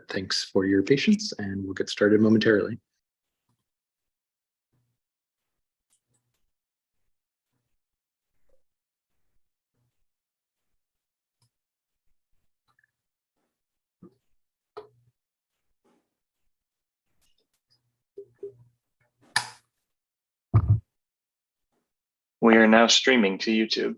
thanks for your patience, and we'll get started momentarily. We are now streaming to YouTube.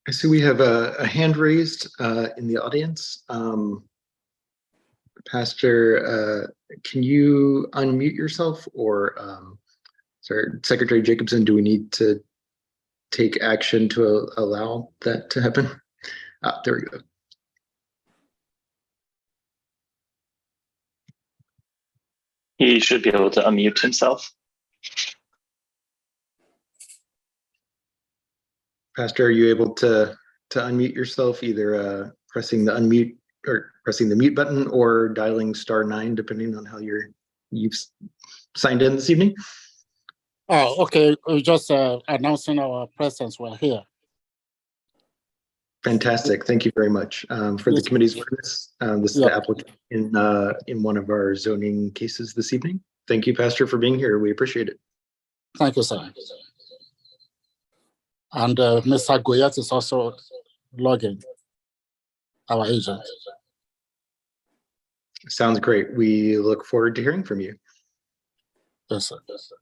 I see we have a hand raised in the audience. Pastor, can you unmute yourself, or sorry, Secretary Jacobson, do we need to take action to allow that to happen? There we go. He should be able to unmute himself. Pastor, are you able to unmute yourself, either pressing the unmute or pressing the mute button, or dialing *9, depending on how you've signed in this evening? Oh, okay. We're just announcing our presence. We're here. Fantastic. Thank you very much for the committee's witness. This is the applicant in one of our zoning cases this evening. Thank you, Pastor, for being here. We appreciate it. Thank you, sir. And Mr. Goyet is also logging, our agent. Sounds great. We look forward to hearing from you. Yes, sir. Yes, sir.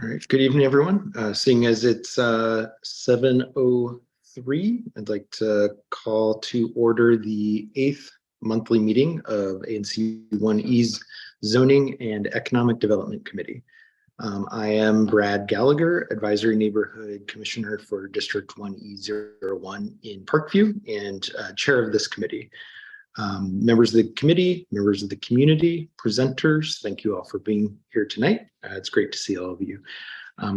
All right. Good evening, everyone. Seeing as it's 7:03, I'd like to call to order the 8th monthly meeting of ANC 1E's Zoning and Economic Development Committee. I am Brad Gallagher, Advisory Neighborhood Commissioner for District 1E01 in Parkview, and chair of this committee. Members of the committee, members of the community, presenters, thank you all for being here tonight. It's great to see all of you.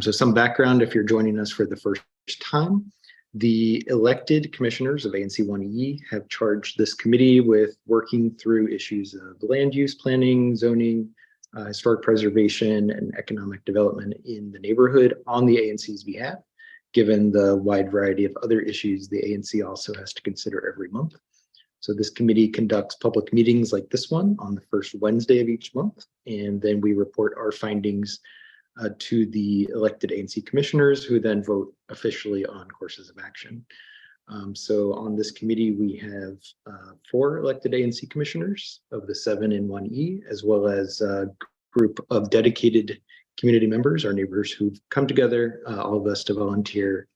So some background, if you're joining us for the first time, the elected commissioners of ANC 1E have charged this committee with working through issues of land use planning, zoning, historic preservation, and economic development in the neighborhood on the ANC's behalf, given the wide variety of other issues the ANC also has to consider every month. So this committee conducts public meetings like this one on the first Wednesday of each month, and then we report our findings to the elected ANC commissioners, who then vote officially on courses of action. So on this committee, we have 4 elected ANC commissioners of the 7 in 1E, as well as a group of dedicated community members, our neighbors who've come together, all of us to volunteer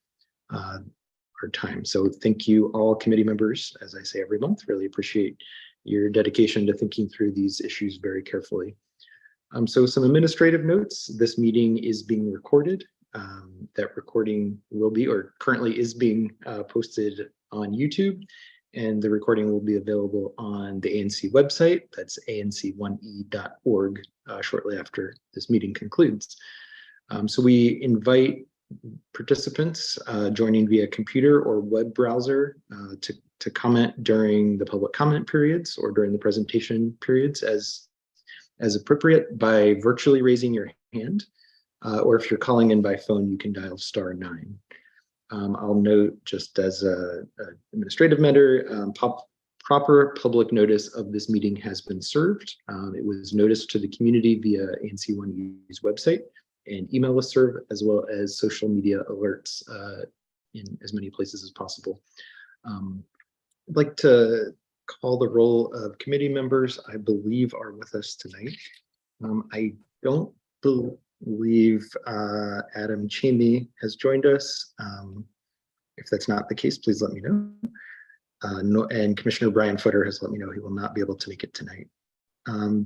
our time. So thank you all committee members, as I say every month, really appreciate your dedication to thinking through these issues very carefully. So some administrative notes: this meeting is being recorded. That recording will be, or currently is being posted on YouTube, and the recording will be available on the ANC website. That's anc1e.org shortly after this meeting concludes. So we invite participants joining via computer or web browser to comment during the public comment periods or during the presentation periods as appropriate by virtually raising your hand, or if you're calling in by phone, you can dial *9. I'll note, just as an administrative matter, proper public notice of this meeting has been served. It was noticed to the community via ANC1E's website and email listserv, as well as social media alerts in as many places as possible. I'd like to call the roll of committee members I believe are with us tonight. I don't believe Adam Chamey has joined us. If that's not the case, please let me know. And Commissioner Brian Footer has let me know he will not be able to make it tonight.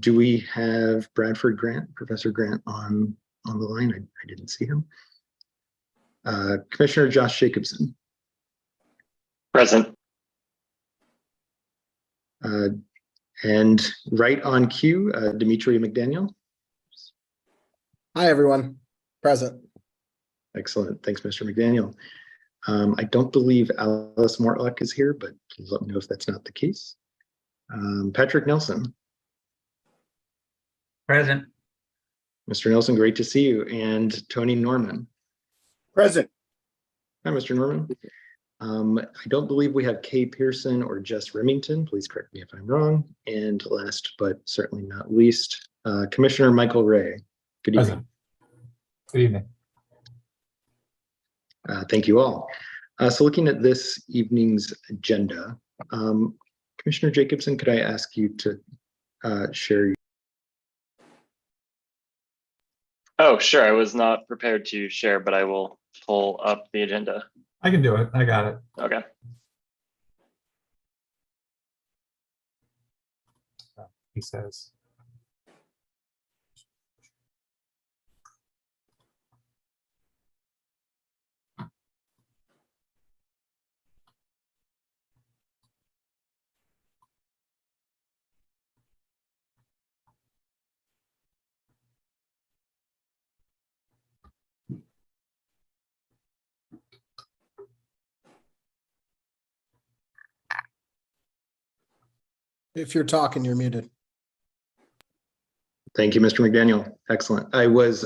Do we have Bradford Grant, Professor Grant, on the line? I didn't see him. Commissioner Josh Jacobson. Present. And right on cue, Dimitri McDaniel. Hi, everyone. Present. Excellent. Thanks, Mr. McDaniel. I don't believe Alice Mortlock is here, but please let me know if that's not the case. Patrick Nelson. Present. Mr. Nelson, great to see you. And Tony Norman. Present. Hi, Mr. Norman. I don't believe we have Kay Pearson or Jess Remington. Please correct me if I'm wrong. And last, but certainly not least, Commissioner Michael Ray. Good evening. Present. Good evening. Thank you all. So looking at this evening's agenda, Commissioner Jacobson, could I ask you to share? Oh, sure. I was not prepared to share, but I will pull up the agenda. I can do it. I got it. Okay. He says. If you're talking, you're muted. Thank you, Mr. McDaniel. Excellent. I was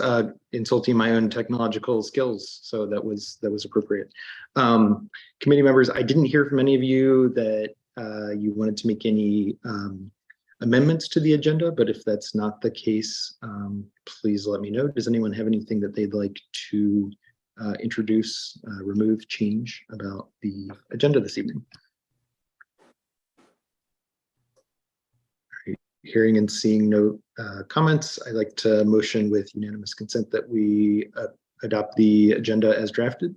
insulting my own technological skills, so that was appropriate. Committee members, I didn't hear from any of you that you wanted to make any amendments to the agenda, but if that's not the case, please let me know. Does anyone have anything that they'd like to introduce, remove, change about the agenda this evening? Hearing and seeing no comments, I'd like to motion with unanimous consent that we adopt the agenda as drafted.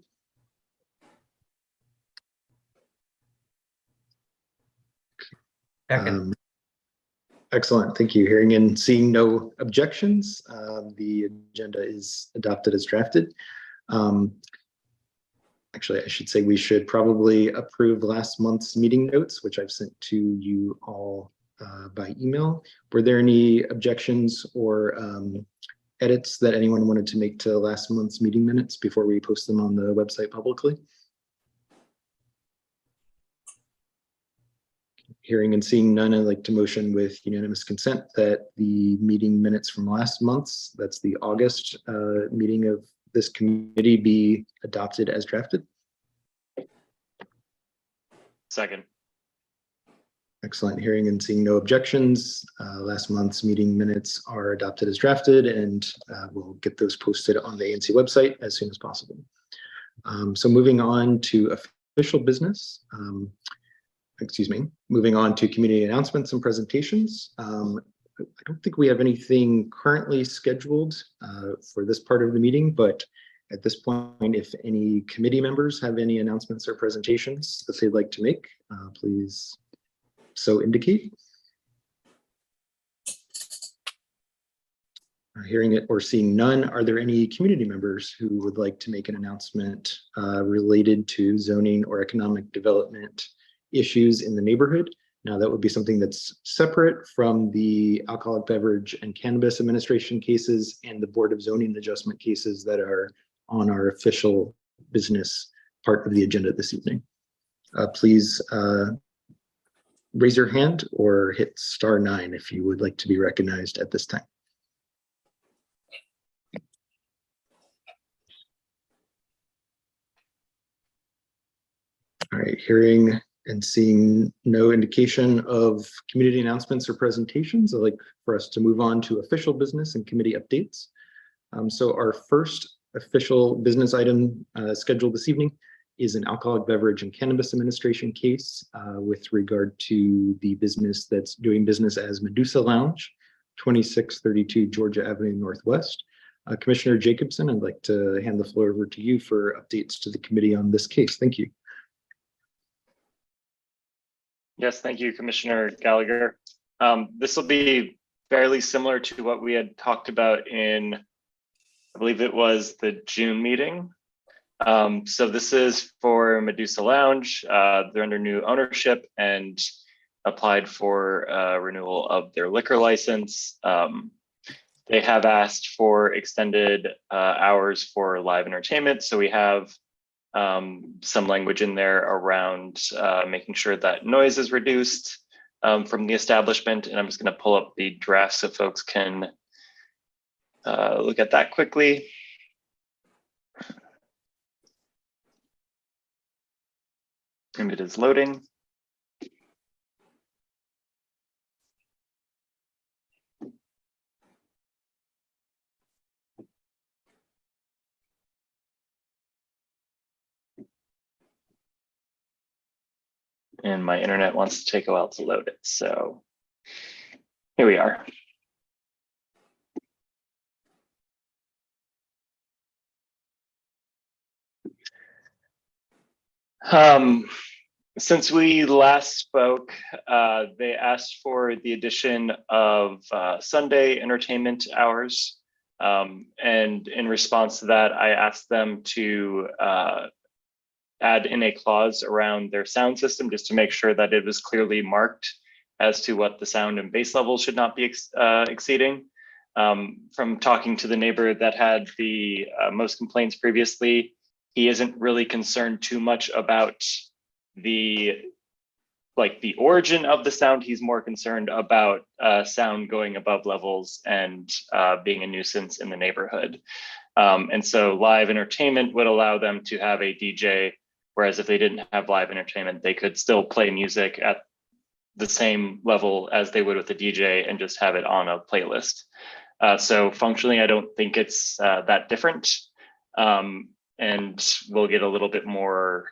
Excellent, thank you. Hearing and seeing no objections, the agenda is adopted as drafted. Actually, I should say we should probably approve last month's meeting notes, which I've sent to you all by email. Were there any objections or edits that anyone wanted to make to last month's meeting minutes before we post them on the website publicly? Hearing and seeing none, I'd like to motion with unanimous consent that the meeting minutes from last month's, that's the August meeting of this committee, be adopted as drafted. Second. Excellent. Hearing and seeing no objections, last month's meeting minutes are adopted as drafted, and we'll get those posted on the ANC website as soon as possible. So moving on to official business, moving on to community announcements and presentations. I don't think we have anything currently scheduled for this part of the meeting, but at this point, if any committee members have any announcements or presentations that they'd like to make, please so indicate. Hearing it or seeing none, are there any community members who would like to make an announcement related to zoning or economic development issues in the neighborhood? Now, that would be something that's separate from the Alcoholic Beverage and Cannabis Administration cases and the Board of Zoning Adjustment cases that are on our official business part of the agenda this evening. Please raise your hand or hit *9 if you would like to be recognized at this time. All right, hearing and seeing no indication of community announcements or presentations, I'd like for us to move on to official business and committee updates. So our first official business item scheduled this evening is an Alcoholic Beverage and Cannabis Administration case with regard to the business that's doing business as Medusa Lounge, 2632 Georgia Avenue Northwest. Commissioner Jacobson, I'd like to hand the floor over to you for updates to the committee on this case. Thank you. Yes, thank you, Commissioner Gallagher. This will be fairly similar to what we had talked about in, I believe it was the June meeting. So this is for Medusa Lounge. They're under new ownership and applied for renewal of their liquor license. They have asked for extended hours for live entertainment. So we have some language in there around making sure that noise is reduced from the establishment. And I'm just going to pull up the draft so folks can look at that quickly. And it is loading. And my internet wants to take a while to load it. So here we are. Since we last spoke, they asked for the addition of Sunday entertainment hours. And in response to that, I asked them to add in a clause around their sound system just to make sure that it was clearly marked as to what the sound and bass levels should not be exceeding. From talking to the neighbor that had the most complaints previously, he isn't really concerned too much about the origin of the sound. He's more concerned about sound going above levels and being a nuisance in the neighborhood. And so live entertainment would allow them to have a DJ, whereas if they didn't have live entertainment, they could still play music at the same level as they would with the DJ and just have it on a playlist. So functionally, I don't think it's that different. And we'll get a little bit more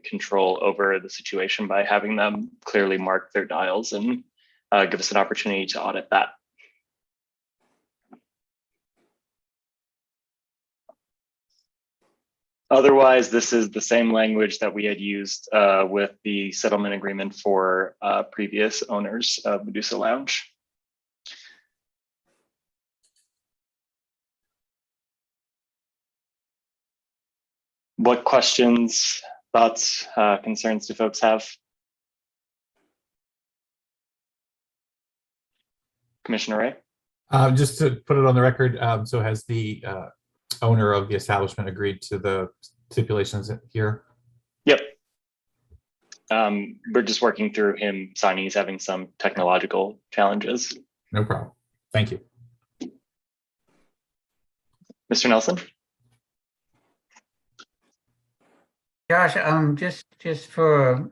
control over the situation by having them clearly mark their dials and give us an opportunity to audit that. Otherwise, this is the same language that we had used with the settlement agreement for previous owners of Medusa Lounge. What questions, thoughts, concerns do folks have? Commissioner Ray? Just to put it on the record, so has the owner of the establishment agreed to the stipulations here? Yep. We're just working through him signing. He's having some technological challenges. No problem. Thank you. Mr. Nelson? Josh, just for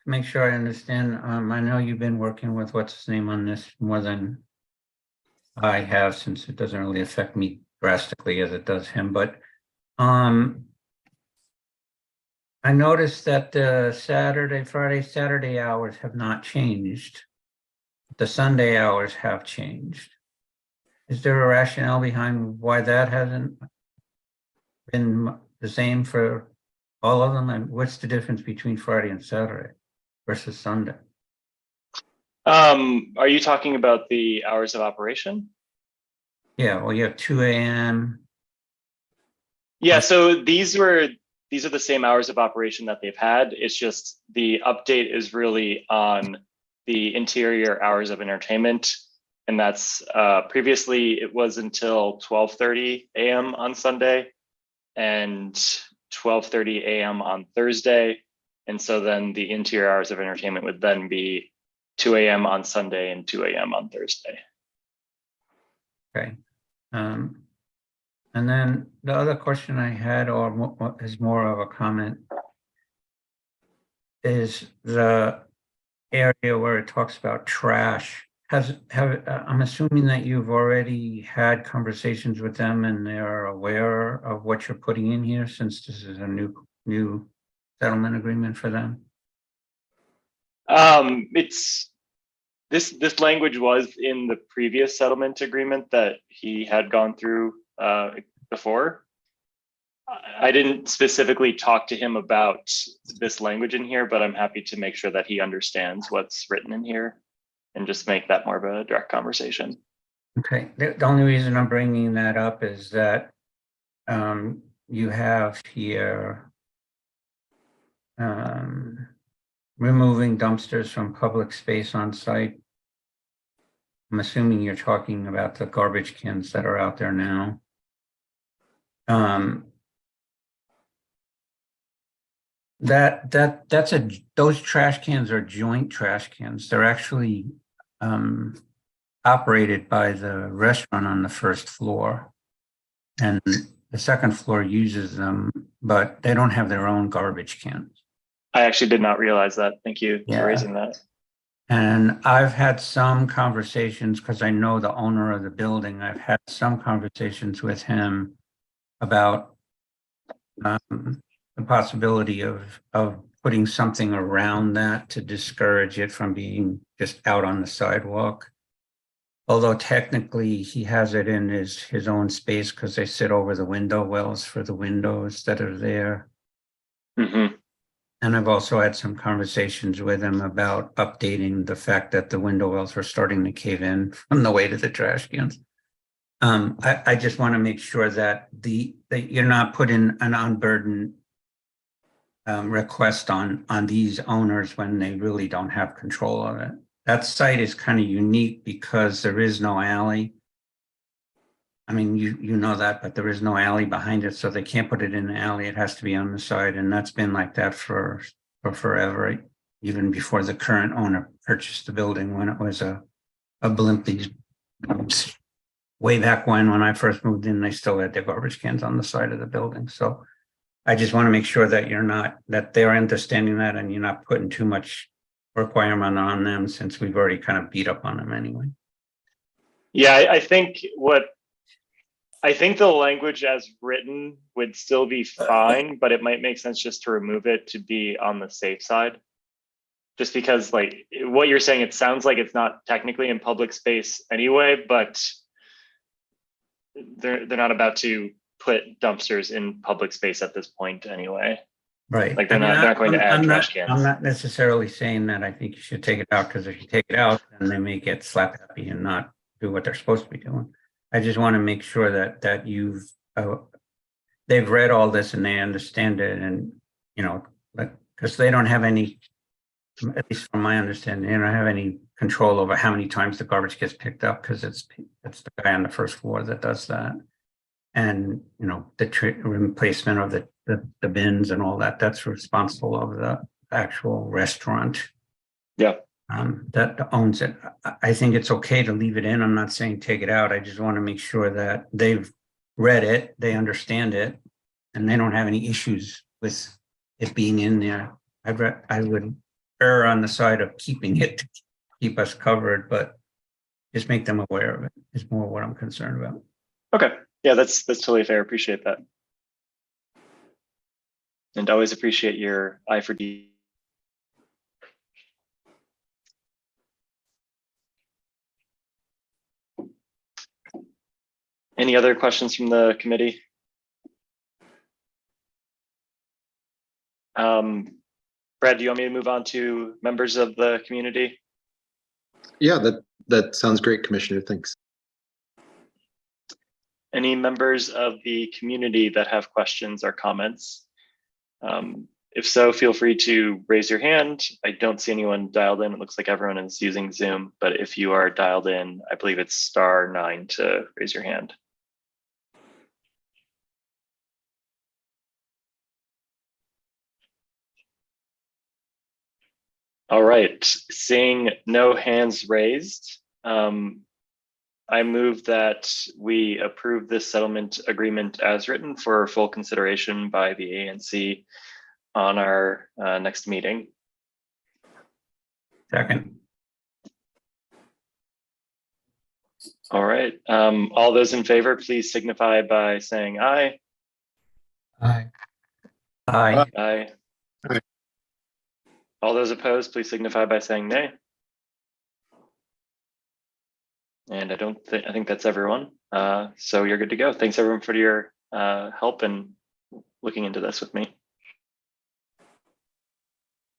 to make sure I understand, I know you've been working with what's his name on this more than I have, since it doesn't really affect me drastically as it does him. But I noticed that the Friday, Saturday hours have not changed. The Sunday hours have changed. Is there a rationale behind why that hasn't been the same for all of them? And what's the difference between Friday and Saturday versus Sunday? Are you talking about the hours of operation? Yeah, well, you have 2 a.m. Yeah, so these were these are the same hours of operation that they've had. It's just the update is really on the interior hours of entertainment. And that's previously it was until 12:30 a.m. on Sunday and 12:30 a.m. on Thursday. And so then the interior hours of entertainment would then be 2 a.m. on Sunday and 2 a.m. on Thursday. Okay. And then the other question I had, or is more of a comment, is the area where it talks about trash. I'm assuming that you've already had conversations with them and they're aware of what you're putting in here, since this is a new settlement agreement for them. This language was in the previous settlement agreement that he had gone through before. I didn't specifically talk to him about this language in here, but I'm happy to make sure that he understands what's written in here and just make that more of a direct conversation. Okay, the only reason I'm bringing that up is that you have here removing dumpsters from public space on site. I'm assuming you're talking about the garbage cans that are out there now. Those trash cans are joint trash cans. They're actually operated by the restaurant on the first floor, and the second floor uses them, but they don't have their own garbage cans. I actually did not realize that. Thank you Yeah. for raising that. And I've had some conversations, because I know the owner of the building, I've had some conversations with him about the possibility of putting something around that to discourage it from being just out on the sidewalk. Although technically he has it in his own space, because they sit over the window wells for the windows that are there. Mm-hmm. And I've also had some conversations with him about updating the fact that the window wells were starting to cave in from the weight of the trash cans. I just want to make sure that that you're not putting an unburdened request on these owners when they really don't have control of it. That site is kind of unique because there is no alley. I mean, you know that, but there is no alley behind it, so they can't put it in the alley. It has to be on the side, and that's been like that for forever, even before the current owner purchased the building, when it was a Blimpie. Way back when I first moved in, they still had their garbage cans on the side of the building. So I just want to make sure that that they're understanding that, and you're not putting too much requirement on them, since we've already kind of beat up on them anyway. Yeah, I think the language as written would still be fine, but it might make sense just to remove it to be on the safe side. Just because, like what you're saying, it sounds like it's not technically in public space anyway, but they're not about to put dumpsters in public space at this point anyway. Right. Like they're not going to add trash cans. I'm not necessarily saying that I think you should take it out, because if you take it out, then they may get slap happy and not do what they're supposed to be doing. I just want to make sure that they've read all this and they understand it, and because they don't have any, at least from my understanding, they don't have any control over how many times the garbage gets picked up, because it's the guy on the first floor that does that. And the replacement of the bins and all that's responsible of the actual restaurant. Yeah. That owns it. I think it's okay to leave it in. I'm not saying take it out. I just want to make sure that they've read it, they understand it, and they don't have any issues with it being in there. I would err on the side of keeping it to keep us covered, but just make them aware of it is more what I'm concerned about. Okay. Yeah, that's totally fair. Appreciate that. And always appreciate your eye for detail. Any other questions from the committee? Brad, do you want me to move on to members of the community? Yeah, that sounds great, Commissioner. Thanks. Any members of the community that have questions or comments? If so, feel free to raise your hand. I don't see anyone dialed in. It looks like everyone is using Zoom, but if you are dialed in, I believe it's *9 to raise your hand. All right, seeing no hands raised, I move that we approve this settlement agreement as written for full consideration by the ANC on our next meeting. Second. All right, all those in favor, please signify by saying aye. Aye. Aye. Aye. Aye. All those opposed, please signify by saying nay. And I think that's everyone. So you're good to go. Thanks everyone for your help and looking into this with me.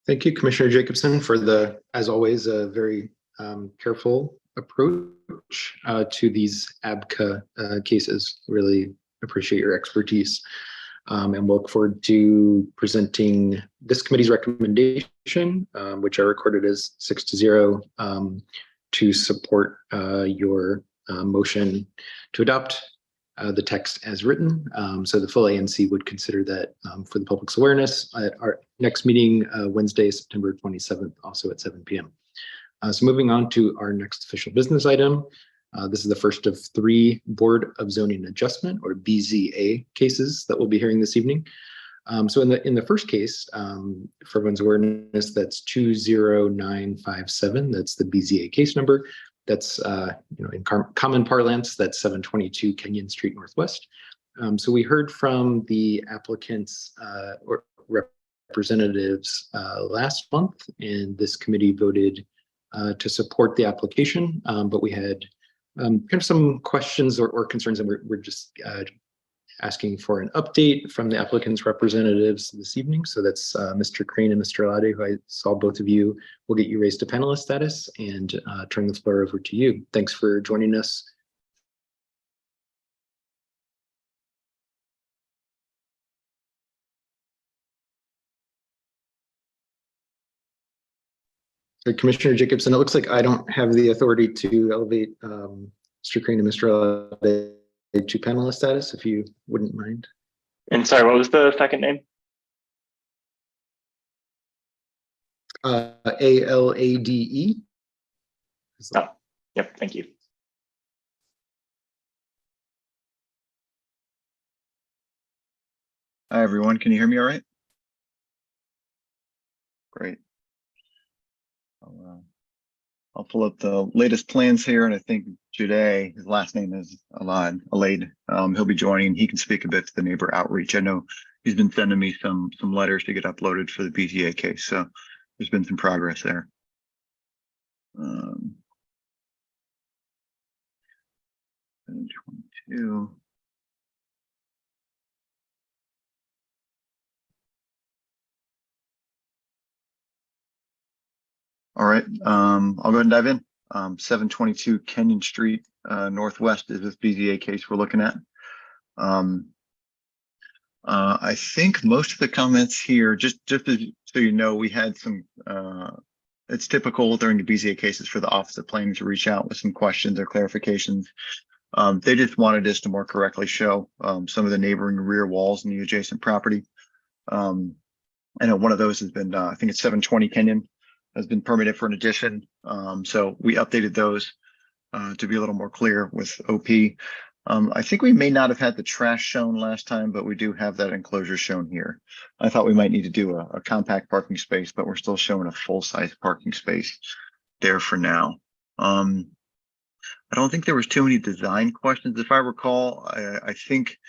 Thank you, Commissioner Jacobson, for the, as always, a very careful approach to these ABCA cases. Really appreciate your expertise, and look forward to presenting this committee's recommendation, which I recorded as 6-0, to support your motion to adopt the text as written. So the full ANC would consider that for the public's awareness at our next meeting, Wednesday, September 27th, also at 7 p.m. So moving on to our next official business item. This is the first of 3 Board of Zoning Adjustment, or BZA, cases that we'll be hearing this evening. So in the first case, for everyone's awareness, that's 20957. That's the BZA case number. That's in common parlance, that's 722 Kenyon Street Northwest. So we heard from the applicants or representatives last month, and this committee voted to support the application, but we had kind of some questions or concerns, and we're just asking for an update from the applicant's representatives this evening. So that's Mr. Crane and Mr. Lade, who I saw both of you. Will get you raised to panelist status and turn the floor over to you. Thanks for joining us. So Commissioner Jacobson, it looks like I don't have the authority to elevate Mr. Crane and Mr. Lade to panelist status, if you wouldn't mind. And sorry, what was the second name? ALADE. Oh, yep, thank you. Hi, everyone. Can you hear me all right? Great. I'll pull up the latest plans here, and I think Jude, his last name is Alade. He'll be joining. He can speak a bit to the neighbor outreach. I know he's been sending me some letters to get uploaded for the BZA case, so there's been some progress there. 22. All right, I'll go ahead and dive in. 722 Kenyon Street Northwest is this BZA case we're looking at. I think most of the comments here, just so you know, we had some, it's typical during the BZA cases for the Office of Planning to reach out with some questions or clarifications. They just wanted us to more correctly show some of the neighboring rear walls in the adjacent property. I know one of those has been, I think it's 720 Kenyon, has been permitted for an addition. So we updated those to be a little more clear with OP. I think we may not have had the trash shown last time, but we do have that enclosure shown here. I thought we might need to do a compact parking space, but we're still showing a full-size parking space there for now. I don't think there was too many design questions. If I recall, I think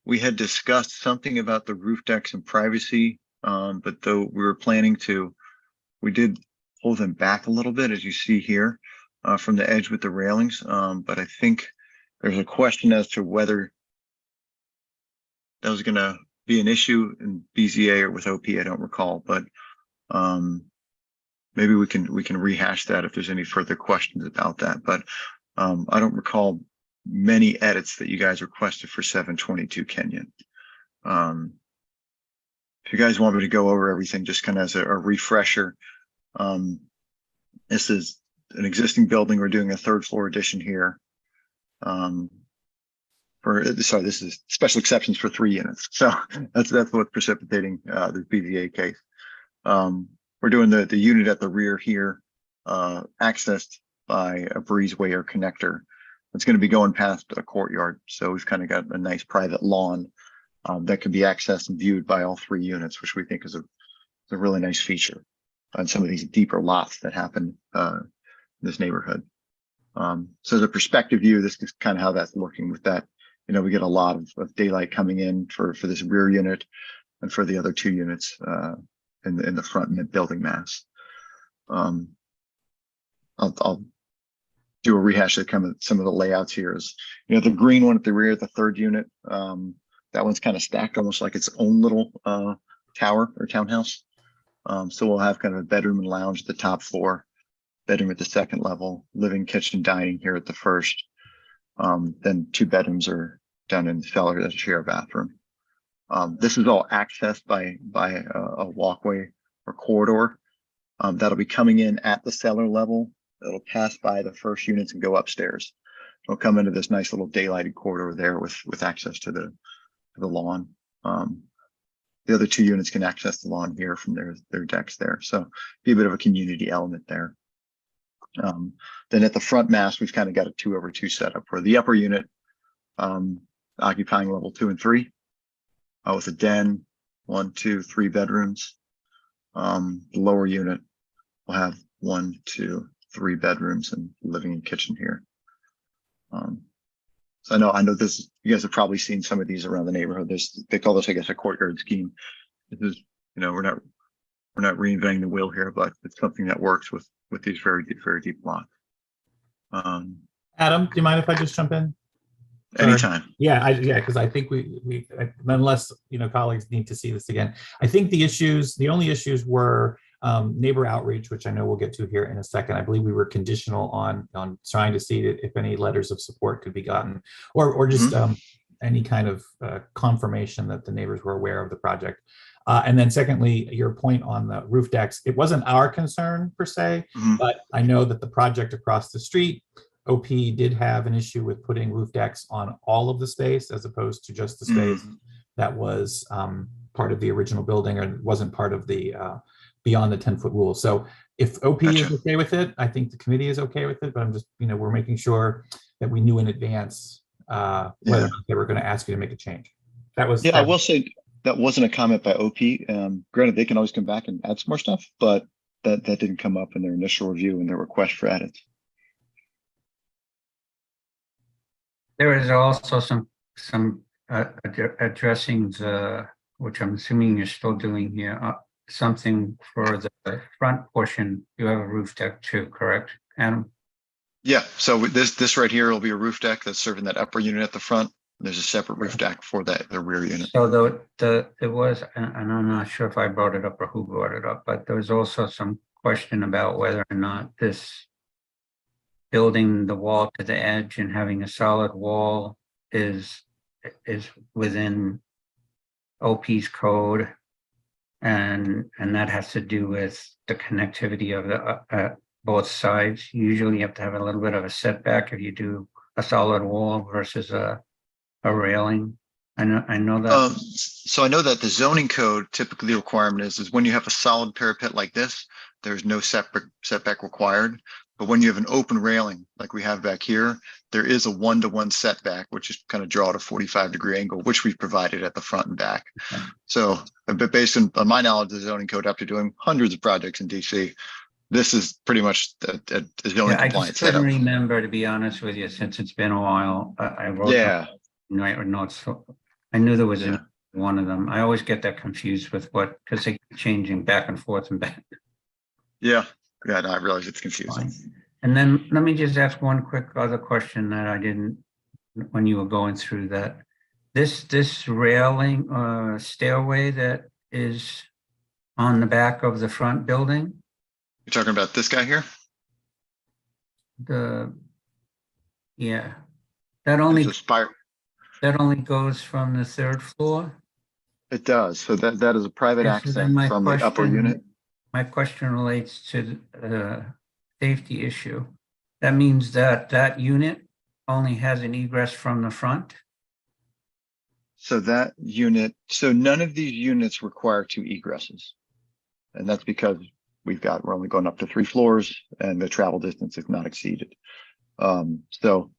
we had discussed something about the roof decks and privacy, but though we were planning to, we did pull them back a little bit, as you see here, from the edge with the railings. But I think there's a question as to whether that was going to be an issue in BZA or with OP. I don't recall, but maybe we can rehash that if there's any further questions about that. But I don't recall many edits that you guys requested for 722 Kenyon. if you guys want me to go over everything, just kind of as a refresher, this is an existing building. We're doing a third floor addition here. This is special exceptions for 3 units. So that's what's precipitating the BZA case. We're doing the unit at the rear here, accessed by a breezeway or connector. It's going to be going past a courtyard. So we've kind of got a nice private lawn that can be accessed and viewed by all 3 units, which we think is a really nice feature on some of these deeper lots that happen in this neighborhood. So the perspective view, this is kind of how that's looking with that. You know, we get a lot of daylight coming in for this rear unit and for the other 2 units in the front mid building mass. I'll do a rehash of some of the layouts here. Is, you know, the green one at the rear, the 3rd unit, that one's kind of stacked almost like its own little tower or townhouse. So we'll have kind of a bedroom and lounge at the top floor, bedroom at the 2nd level, living, kitchen, dining here at the 1st. Then 2 bedrooms are down in the cellar. That's a share bathroom. This is all accessed by a walkway or corridor that'll be coming in at the cellar level. It'll pass by the 1st units and go upstairs. It'll come into this nice little daylighted corridor there with access to the lawn. The other 2 units can access the lawn here from their decks there. So be a bit of a community element there. Then at the front mass, we've kind of got a 2/2 setup where the upper unit occupying level 2 and 3 with a den, 1, 2, 3 bedrooms. The lower unit will have 1, 2, 3 bedrooms and living and kitchen here. So I know this. You guys have probably seen some of these around the neighborhood. They call this, I guess, a courtyard scheme. This is, you know, we're not reinventing the wheel here, but it's something that works with these very deep lots. Adam, do you mind if I just jump in? Anytime. Yeah, because I think we unless, you know, colleagues need to see this again. I think the only issues were neighbor outreach, which I know we'll get to here in a second. I believe we were conditional on trying to see if any letters of support could be gotten, or just any kind of confirmation that the neighbors were aware of the project. And then secondly, your point on the roof decks, it wasn't our concern per se, but I know that the project across the street, OP did have an issue with putting roof decks on all of the space as opposed to just the space that was part of the original building or wasn't part of the beyond the 10-foot rule. So if OP is okay with it, I think the committee is okay with it, but I'm just, you know, we're making sure that we knew in advance whether or not they were going to ask you to make a change. That was, I will say that wasn't a comment by OP. Granted, they can always come back and add some more stuff, but that didn't come up in their initial review and their request for edits. There is also some addressing the, which I'm assuming you're still doing here, something for the front portion. You have a roof deck too, correct, Adam? Yeah. So this right here will be a roof deck that's serving that upper unit at the front. There's a separate roof deck for the rear unit. So it was, and I'm not sure if I brought it up or who brought it up, but there was also some question about whether or not this building the wall to the edge and having a solid wall is within OP's code, and that has to do with the connectivity of the both sides. Usually you have to have a little bit of a setback if you do a solid wall versus a railing. I know that. So I know that the zoning code, typically the requirement is when you have a solid parapet like this, there's no setback required. But when you have an open railing like we have back here, there is a 1-to-1 setback, which is kind of draw at a 45-degree angle, which we've provided at the front and back. Okay. So, but based on my knowledge of the zoning code, after doing hundreds of projects in DC, this is pretty much a zoning compliant I just couldn't remember, to be honest with you, since it's been a while. I wrote notes. I knew there was one of them. I always get that confused with because they keep changing back and forth and back. Yeah, no, I realize it's confusing. Fine. And then let me just ask one quick other question that I didn't when you were going through that. This railing stairway that is on the back of the front building. You're talking about this guy here? That only goes from the 3rd floor. It does. So that is a private Okay, so then accent my from the upper question- unit. My question relates to safety issue. That means that that unit only has an egress from the front? So that unit, so none of these units require two egresses. And that's because we're only going up to 3 floors and the travel distance is not exceeded. So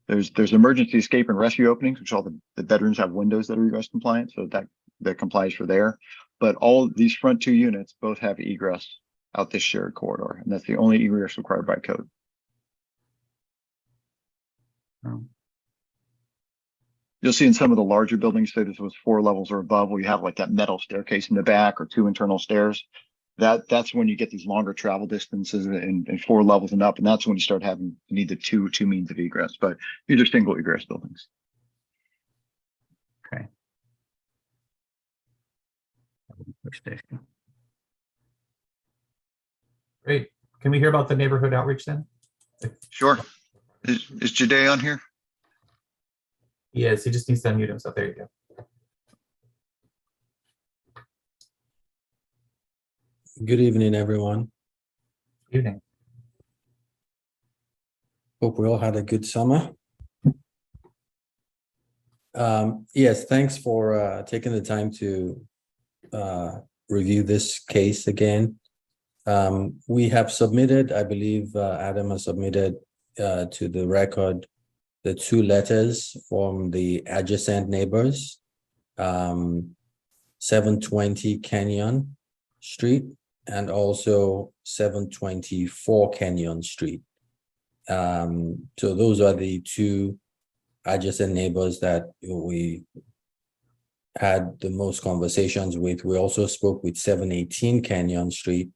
there's emergency escape and rescue openings, which all the bedrooms have windows that are egress compliant. So that complies for there. But all these front 2 units both have egress out this shared corridor. And that's the only egress required by code. Oh. You'll see in some of the larger buildings, say this was 4 levels or above, where you have like that metal staircase in the back or 2 internal stairs. That's when you get these longer travel distances in 4 levels and up, and that's when you start having need the two means of egress. But these are single egress buildings. Okay. Station. Great. Can we hear about the neighborhood outreach then? Sure. Is Jade on here? Yes, he just needs to unmute himself. There you go. Good evening, everyone. Evening. Hope we all had a good summer. Yes, thanks for taking the time to review this case again. We have submitted, I believe Adam has submitted to the record the 2 letters from the adjacent neighbors, 720 Canyon Street and also 724 Canyon Street. So those are the 2 adjacent neighbors that we had the most conversations with. We also spoke with 718 Canyon Street.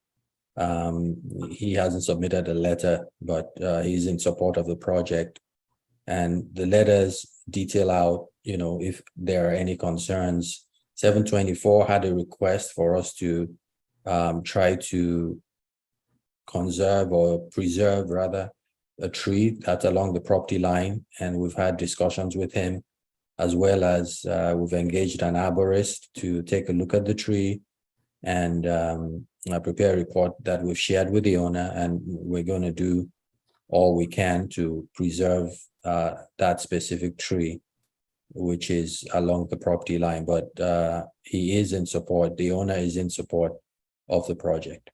He hasn't submitted a letter, but he's in support of the project. And the letters detail out, if there are any concerns. 724 had a request for us to try to conserve or preserve rather a tree that's along the property line, and we've had discussions with him, as well as we've engaged an arborist to take a look at the tree and prepare a report that we've shared with the owner, and we're going to do all we can to preserve that specific tree, which is along the property line. But he is in support, the owner is in support of the project.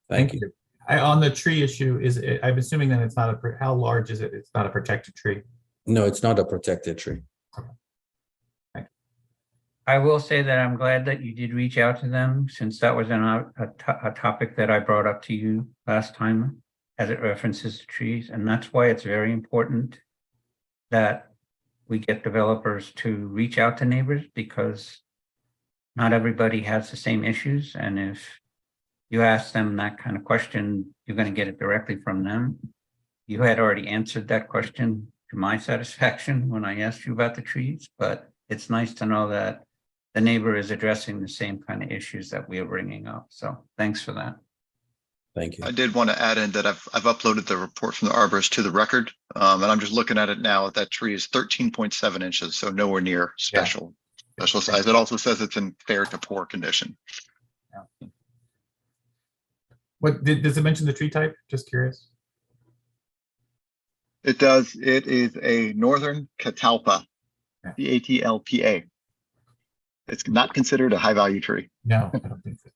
Thank you. On the tree issue, I'm assuming that it's not how large is it? It's not a protected tree. No, it's not a protected tree. I will say that I'm glad that you did reach out to them, since that was a topic that I brought up to you last time as it references to trees. And that's why it's very important that we get developers to reach out to neighbors, because not everybody has the same issues. And if you ask them that kind of question, you're going to get it directly from them. You had already answered that question to my satisfaction when I asked you about the trees, but it's nice to know that the neighbor is addressing the same kind of issues that we are bringing up. So thanks for that. Thank you. I did want to add in that I've uploaded the report from the arborist to the record, and I'm just looking at it now. That tree is 13.7 inches, so nowhere near special size. It also says it's in fair to poor condition. Yeah. What does it mention the tree type? Just curious. It does. It is a northern catalpa, CATLPA. It's not considered a high value tree. No, I don't think so.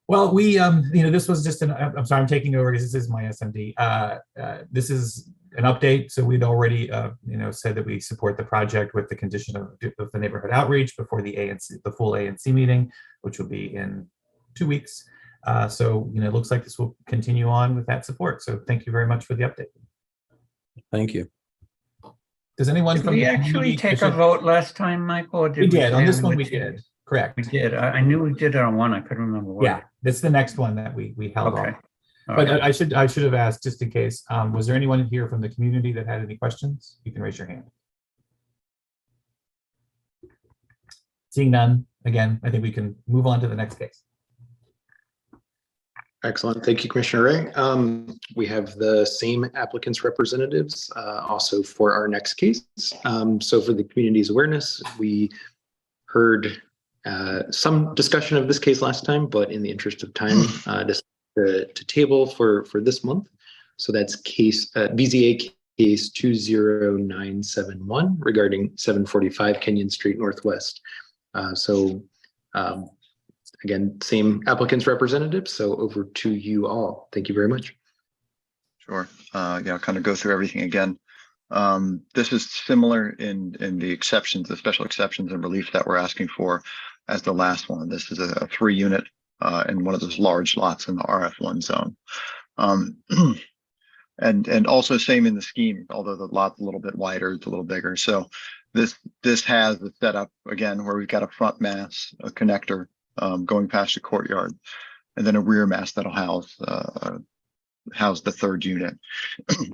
Well, we, this was just I'm sorry, I'm taking over because this is my SMD. This is an update. So we'd already, said that we support the project with the condition of the neighborhood outreach before the ANC, the full ANC meeting, which will be in 2 weeks. So, it looks like this will continue on with that support. So thank you very much for the update. Thank you. Does anyone Did from we the actually community- take a vote last time, Michael? Or We did. On this say one, would we change? did. Correct. We did. I knew we did it on one. I couldn't remember what. Yeah, that's the next one that we held Okay. off. All But right. I should have asked just in case. Was there anyone here from the community that had any questions? You can raise your hand. Seeing none, again, I think we can move on to the next case. Excellent. Thank you, Commissioner Ray. We have the same applicants' representatives also for our next case. So for the community's awareness, we heard some discussion of this case last time, but in the interest of time, to table for this month. So that's case BZA case 20971 regarding 745 Kenyon Street Northwest. Again, same applicant's representative. So over to you all. Thank you very much. Sure. Yeah, I'll kind of go through everything again. This is similar in the exceptions, the special exceptions and relief that we're asking for as the last one. This is a 3-unit in one of those large lots in the RF1 zone. And also same in the scheme, although the lot's a little bit wider, it's a little bigger. So this has the setup again where we've got a front mass, a connector going past the courtyard, and then a rear mass that'll house the 3rd unit.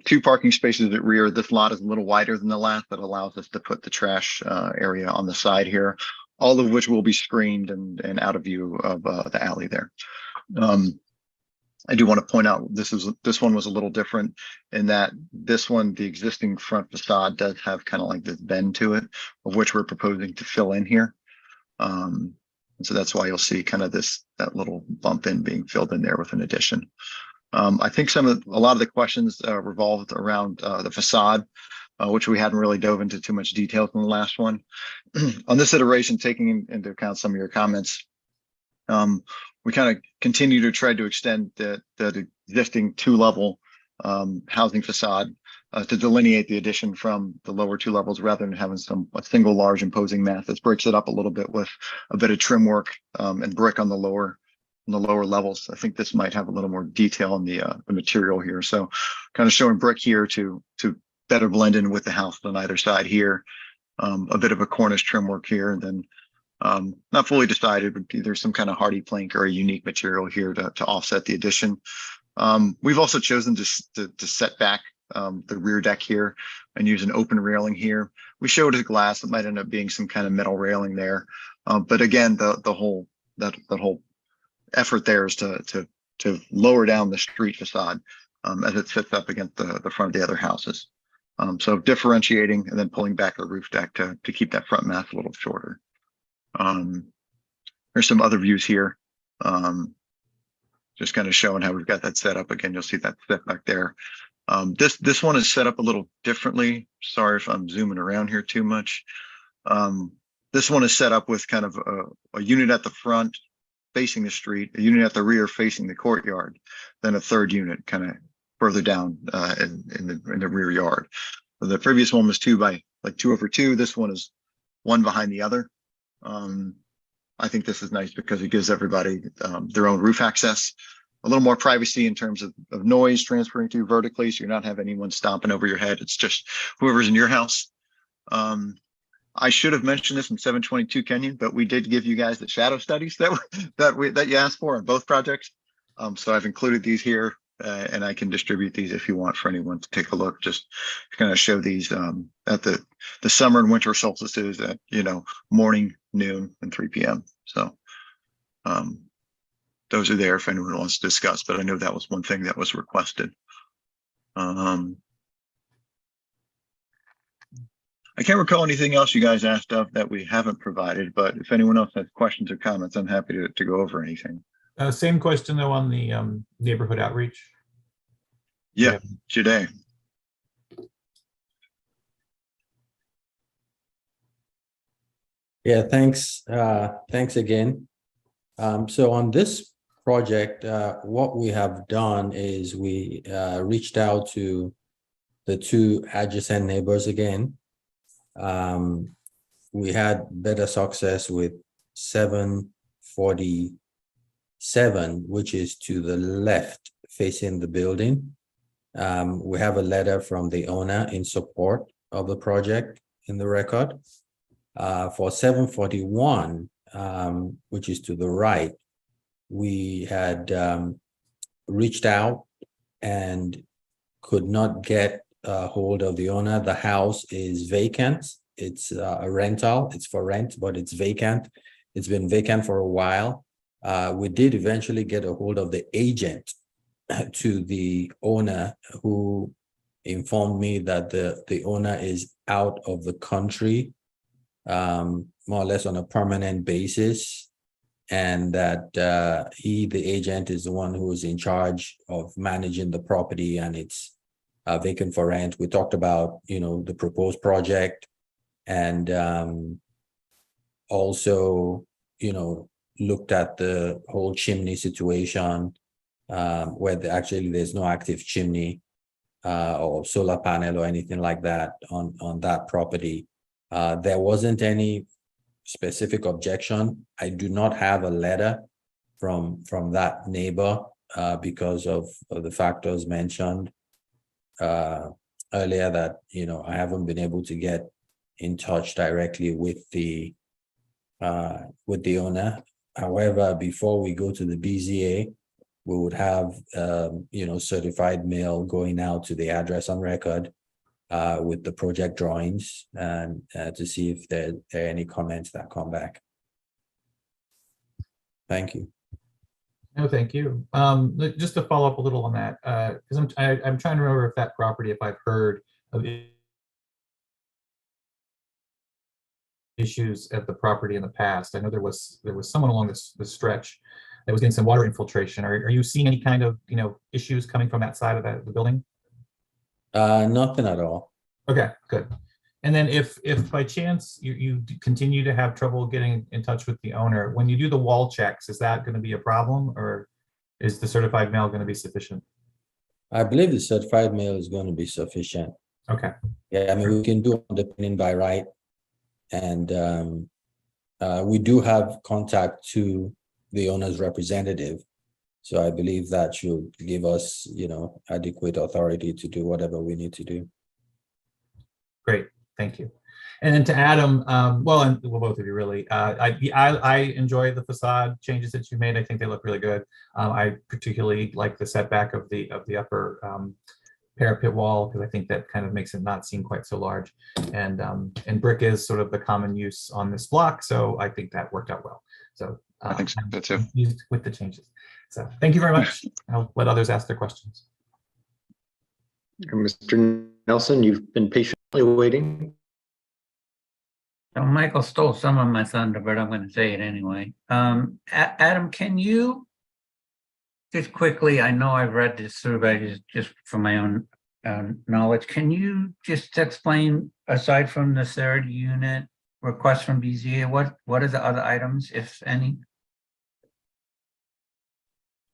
2 parking spaces at rear. This lot is a little wider than the last. That allows us to put the trash area on the side here, all of which will be screened and out of view of the alley there. I do want to point out this one was a little different in that this one, the existing front facade does have kind of like this bend to it, of which we're proposing to fill in here. And so that's why you'll see kind of that little bump in being filled in there with an addition. I think a lot of the questions revolved around the facade, which we hadn't really dove into too much detail in the last one. On this iteration, taking into account some of your comments, we kind of continue to try to extend the existing 2-level housing facade to delineate the addition from the lower 2 levels rather than having a single large imposing mass. This breaks it up a little bit with a bit of trim work and brick on the lower levels. I think this might have a little more detail in the material here. So kind of showing brick here to better blend in with the house on either side here. A bit of a cornice trim work here, and then not fully decided, but either some kind of hardy plank or a unique material here to offset the addition. We've also chosen to set back the rear deck here and use an open railing here. We showed a glass. It might end up being some kind of metal railing there. But again, that whole effort there is to lower down the street facade as it sits up against the front of the other houses. So differentiating and then pulling back the roof deck to keep that front mass a little shorter. There's some other views here. Just kind of showing how we've got that set up. Again, you'll see that step back there. This one is set up a little differently. Sorry if I'm zooming around here too much. This one is set up with kind of a unit at the front facing the street, a unit at the rear facing the courtyard, then a 3rd unit kind of further down in the rear yard. The previous one was 2 by like 2 over 2. This one is 1 behind the other. I think this is nice because it gives everybody their own roof access, a little more privacy in terms of noise transferring through vertically, so you're not having anyone stomping over your head. It's just whoever's in your house. I should have mentioned this in 722 Kenyon, but we did give you guys the shadow studies that you asked for on both projects. So I've included these here, and I can distribute these if you want for anyone to take a look. Just kind of show these at the summer and winter solstices at morning, noon, and 3 p.m. So those are there if anyone wants to discuss. But I know that was one thing that was requested. I can't recall anything else you guys asked of that we haven't provided, but if anyone else has questions or comments, I'm happy to go over anything. Same question though on the neighborhood outreach. Yeah, today. Yeah, thanks. Thanks again. So on this project, what we have done is we reached out to the 2 adjacent neighbors again. We had better success with 747, which is to the left facing the building. We have a letter from the owner in support of the project in the record. For 741, which is to the right, we had reached out and could not get a hold of the owner. The house is vacant. It's a rental. It's for rent, but it's vacant. It's been vacant for a while. We did eventually get a hold of the agent to the owner, who informed me that the owner is out of the country, more or less on a permanent basis, and that the agent is the one who is in charge of managing the property, and it's vacant for rent. We talked about, the proposed project, and also, looked at the whole chimney situation, where there's no active chimney or solar panel or anything like that on that property. There wasn't any specific objection. I do not have a letter from that neighbor because of the factors mentioned earlier, that I haven't been able to get in touch directly with the owner. However, before we go to the BZA, we would have certified mail going out to the address on record with the project drawings, and to see if there are any comments that come back. Thank you. No, thank you. Just to follow up a little on that, because I'm trying to remember if that property, if I've heard of issues at the property in the past. I know there was someone along this stretch that was getting some water infiltration. Are you seeing any kind of issues coming from that side of the building? Nothing at all. Okay, good. And then if by chance you continue to have trouble getting in touch with the owner, when you do the wall checks, is that going to be a problem, or is the certified mail going to be sufficient? I believe the certified mail is going to be sufficient. Okay. Yeah, I mean, we can do underpinning by right, and we do have contact to the owner's representative, so I believe that should give us, adequate authority to do whatever we need to do. Great, thank you. And then to Adam, and both of you really, I enjoy the facade changes that you made. I think they look really good. I particularly like the setback of the upper parapet wall, because I think that kind of makes it not seem quite so large. And brick is sort of the common use on this block, so I think that worked out well. So I think so too. I'm pleased with the changes. So thank you very much. I'll let others ask their questions. Mr. Nelson, you've been patiently waiting. So Michael stole some of my thunder, but I'm going to say it anyway. Adam, can you just quickly, I know I've read this through, but just for my own knowledge, can you just explain, aside from the third unit request from BZA, what are the other items, if any?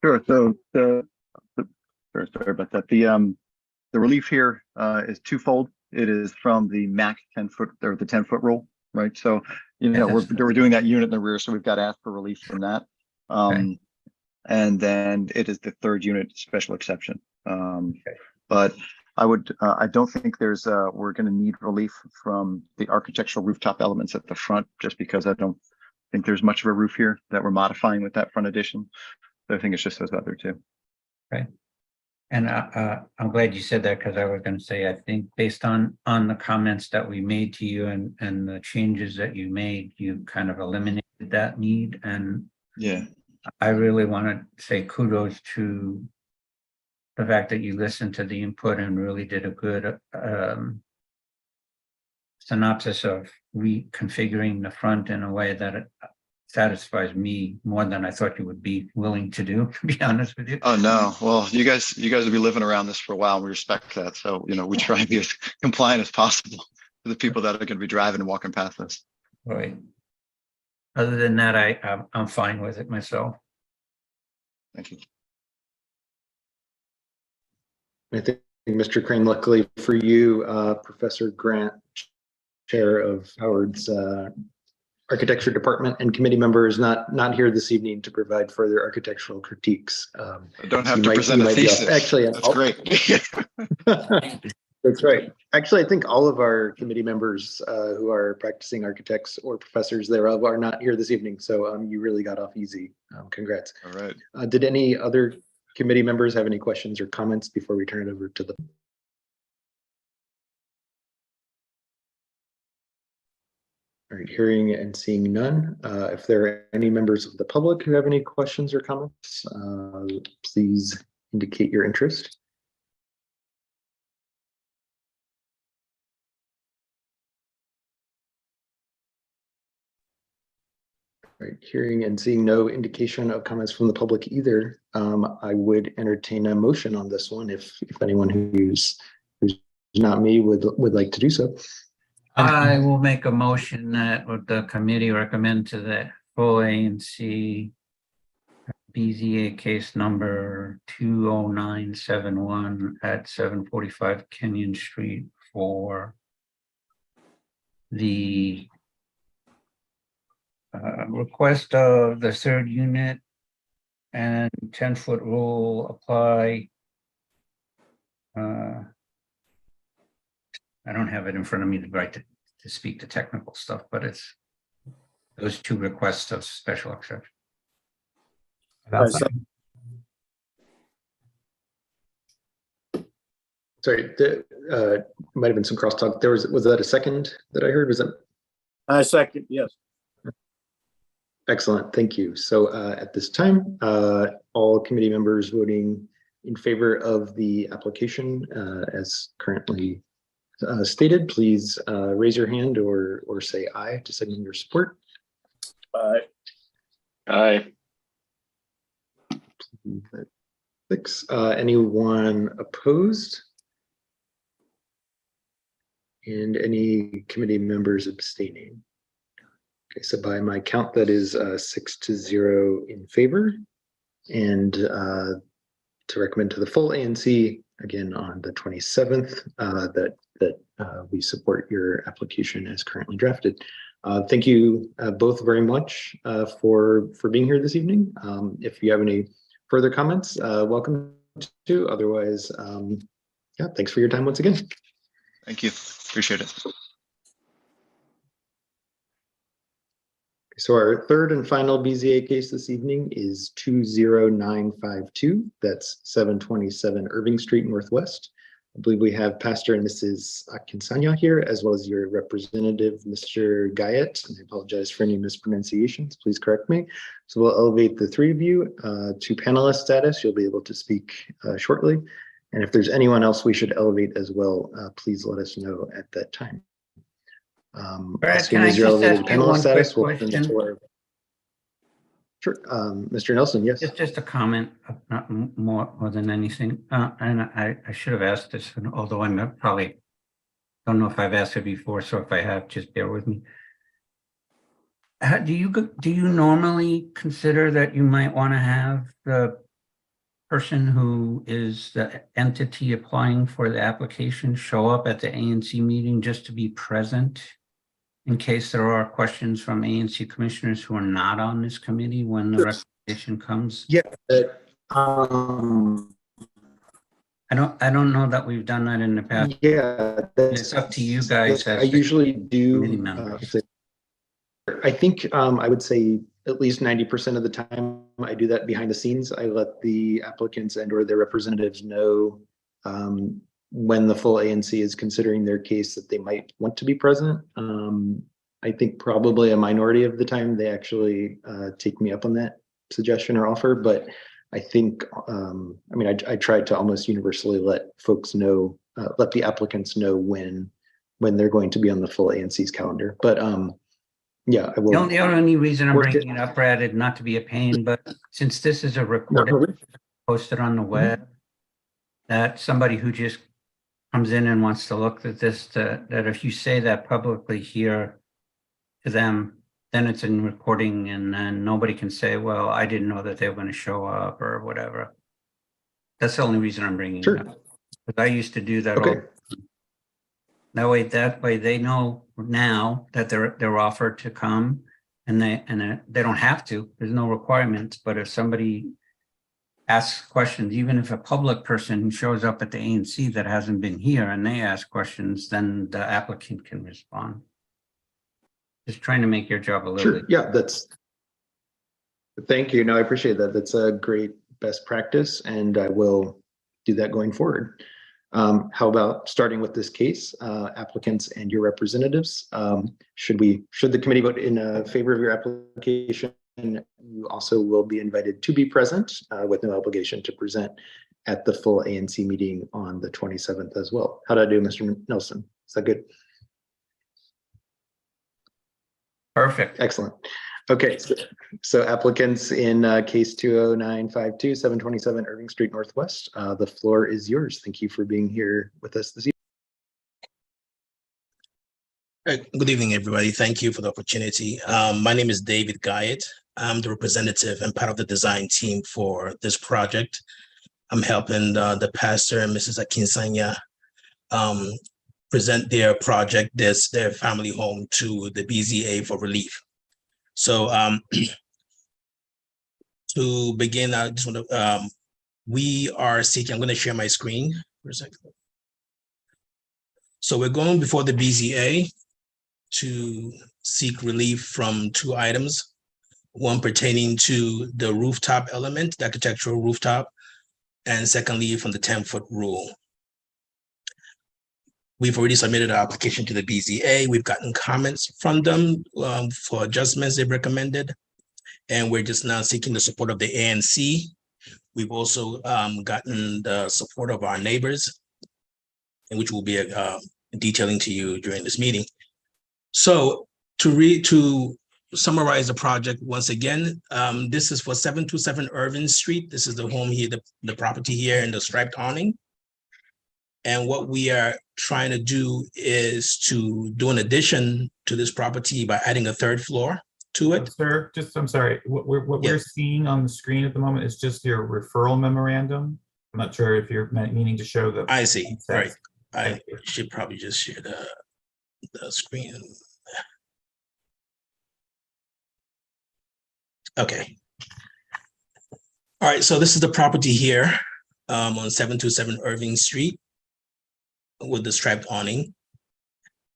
Sure. So sorry about that. The relief here is twofold. It is from the max 10-foot or the 10-foot rule, right? So we're doing that unit in the rear, so we've got to ask for relief from that. Okay. And then it is the third unit special exception. But I don't think we're going to need relief from the architectural rooftop elements at the front, just because I don't think there's much of a roof here that we're modifying with that front addition. So I think it's just those other two. Right. And I'm glad you said that, because I was going to say, I think based on the comments that we made to you and the changes that you made, you kind of eliminated that need. And yeah, I really want to say kudos to the fact that you listened to the input and really did a good synopsis of reconfiguring the front in a way that it satisfies me more than I thought you would be willing to do, to be honest with you. Oh no, well, you guys will be living around this for a while, and we respect that. So we try and be as compliant as possible for the people that are going to be driving and walking past us. Right. Other than that, I'm fine with it myself. Thank you. I think, Mr. Crane, luckily for you, Professor Grant, chair of Howard's architecture department and committee member, is not here this evening to provide further architectural critiques. I don't have to present a thesis. Actually, that's great. That's right. Actually, I think all of our committee members who are practicing architects or professors thereof are not here this evening. So you really got off easy. Congrats. All right. Did any other committee members have any questions or comments before we turn it over to the All right, hearing and seeing none. If there are any members of the public who have any questions or comments, please indicate your interest. All right, hearing and seeing no indication of comments from the public either, I would entertain a motion on this one if anyone who's not me would like to do so. I will make a motion that would the committee recommend to the full ANC BZA case number 20971 at 745 Kenyon Street for the request of the third unit and 10-foot rule apply. I don't have it in front of me to speak to technical stuff, but it's those two requests of special exception. Sorry, might have been some crosstalk. Was that a second that I heard? Was that? I second, yes. Excellent, thank you. So at this time, all committee members voting in favor of the application as currently stated, please raise your hand or say aye to signal your support. Aye. Aye. 6. Anyone opposed? And any committee members abstaining? Okay, so by my count, that is 6-0 in favor. And to recommend to the full ANC again on the 27th that we support your application as currently drafted. Thank you both very much for being here this evening. If you have any further comments, welcome to. Otherwise, yeah, thanks for your time once again. Thank you. Appreciate it. So our third and final BZA case this evening is 20952. That's 727 Irving Street Northwest. I believe we have Pastor and Mrs. Akinsanya here, as well as your representative, Mr. Gayet. And I apologize for any mispronunciations. Please correct me. So we'll elevate the three of you to panelist status. You'll be able to speak shortly. And if there's anyone else we should elevate as well, please let us know at that time. Brad, can I just ask you one quick question? Sure, Mr. Nelson, yes. It's just a comment, not more than anything. And I should have asked this, although I'm probably don't know if I've asked it before. So if I have, just bear with me. Do you normally consider that you might want to have the person who is the entity applying for the application show up at the ANC meeting just to be present in case there are questions from ANC commissioners who are not on this committee when the recommendation comes? Yeah. I don't know that we've done that in the past. Yeah, it's up to you guys. I usually do. I think I would say at least 90% of the time I do that behind the scenes. I let the applicants and or their representatives know when the full ANC is considering their case that they might want to be present. I think probably a minority of the time they actually take me up on that suggestion or offer, but I think, I mean, I try to almost universally let folks know, let the applicants know when they're going to be on the full ANC's calendar. But yeah, I will. The only reason I'm bringing it up, Brad, is not to be a pain, but since this is a recording posted on the web, that somebody who just comes in and wants to look at this, that if you say that publicly here to them, then it's in recording and then nobody can say, well, I didn't know that they were going to show up or whatever. That's the only reason I'm bringing it up. Because I used to do that. Okay. That way they know now that they're offered to come and they don't have to. There's no requirements. But if somebody asks questions, even if a public person shows up at the ANC that hasn't been here and they ask questions, then the applicant can respond. Just trying to make your job a little bit. Yeah, thank you. No, I appreciate that. That's a great best practice and I will do that going forward. How about starting with this case, applicants and your representatives? Should the committee vote in favor of your application, you also will be invited to be present with no obligation to present at the full ANC meeting on the 27th as well. How did I do, Mr. Nelson? Is that good? Perfect. Excellent. Okay, so applicants in case 20952 727 Irving Street Northwest, the floor is yours. Thank you for being here with us this evening. Good evening, everybody. Thank you for the opportunity. My name is David Guyett. I'm the representative and part of the design team for this project. I'm helping the pastor and Mrs. Akinsanya present their project, their family home, to the BZA for relief. So to begin, I just want to, we are seeking, I'm going to share my screen for a second. So we're going before the BZA to seek relief from two items, one pertaining to the rooftop element, the architectural rooftop, and secondly, from the 10-foot rule. We've already submitted our application to the BZA. We've gotten comments from them for adjustments they've recommended, and we're just now seeking the support of the ANC. We've also gotten the support of our neighbors, and which we'll be detailing to you during this meeting. So to summarize the project once again, this is for 727 Irving Street. This is the home here, the property here in the striped awning. And what we are trying to do is to do an addition to this property by adding a third floor to it. Sir, I'm sorry, what we're seeing on the screen at the moment is just your referral memorandum. I'm not sure if you're meaning to show the. I see, right. I should probably just share the screen. Okay. All right, so this is the property here on 727 Irving Street with the striped awning.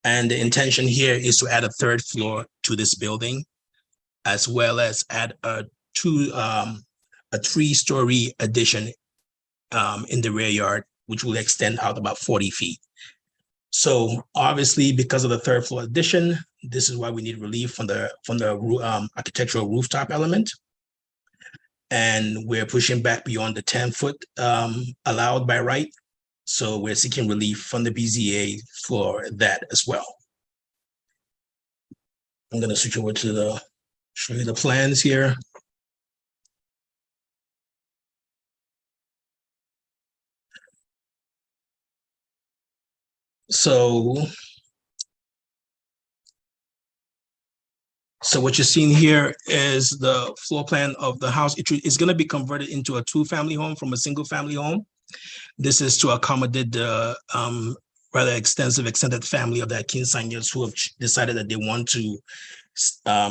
And the intention here is to add a third floor to this building, as well as add a 3-story addition in the rear yard, which will extend out about 40 feet. So obviously, because of the third floor addition, this is why we need relief from the architectural rooftop element. And we're pushing back beyond the 10-foot allowed by right. So we're seeking relief from the BZA for that as well. I'm going to switch over to show you the plans here. So what you're seeing here is the floor plan of the house. It's going to be converted into a 2-family home from a single-family home. This is to accommodate the rather extensive extended family of the Akinsanyas who have decided that they want to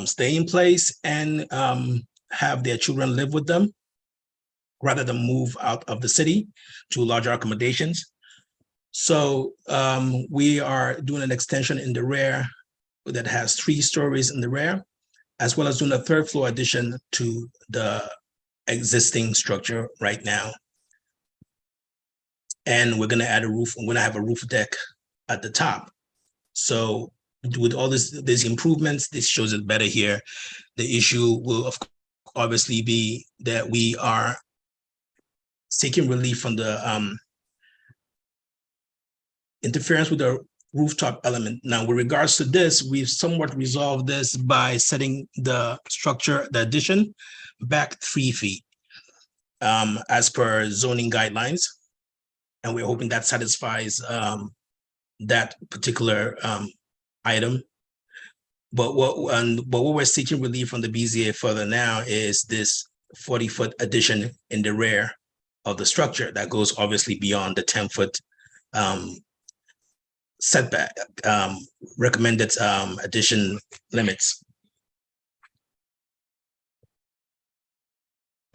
stay in place and have their children live with them rather than move out of the city to larger accommodations. So we are doing an extension in the rear that has 3 stories in the rear, as well as doing a 3rd floor addition to the existing structure right now. And we're going to add a roof. I'm going to have a roof deck at the top. So with all these improvements, this shows it better here. The issue will obviously be that we are seeking relief from the interference with the rooftop element. Now, with regards to this, we've somewhat resolved this by setting the structure, the addition, back 3 feet as per zoning guidelines. And we're hoping that satisfies that particular item. But what we're seeking relief from the BZA further now is this 40-foot addition in the rear of the structure that goes obviously beyond the 10-foot setback recommended addition limits.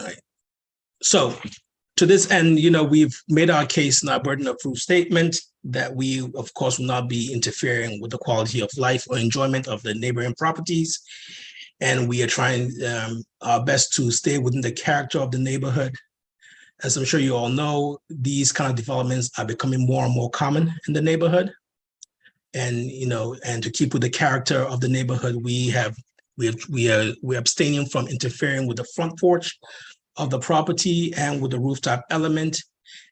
All right. So to this end, we've made our case in our burden of proof statement that we, of course, will not be interfering with the quality of life or enjoyment of the neighboring properties. And we are trying our best to stay within the character of the neighborhood As I'm sure you all know, these kind of developments are becoming more and more common in the neighborhood. And, you know, and to keep with the character of the neighborhood, we're abstaining from interfering with the front porch of the property and with the rooftop element.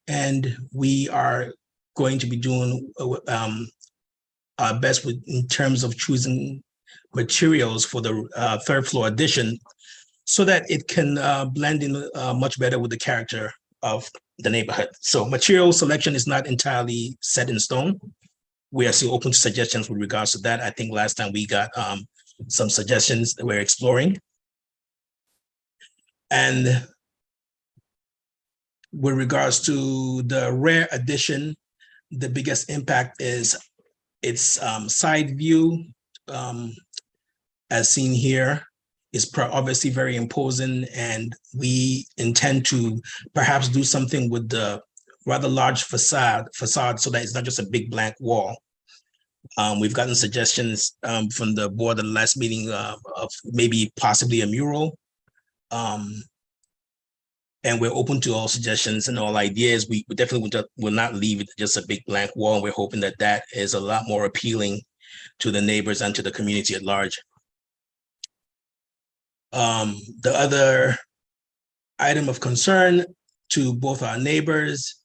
And we are going to be doing our best in terms of choosing materials for the third floor addition so that it can blend in much better with the character of the neighborhood. So material selection is not entirely set in stone. We are still open to suggestions with regards to that. I think last time we got some suggestions that we're exploring. And with regards to the rear addition, the biggest impact is its side view, as seen here, is obviously very imposing, and we intend to perhaps do something with the rather large facade so that it's not just a big blank wall. We've gotten suggestions from the board at the last meeting of maybe possibly a mural. And we're open to all suggestions and all ideas. We definitely will not leave it just a big blank wall. We're hoping that that is a lot more appealing to the neighbors and to the community at large. The other item of concern to both our neighbors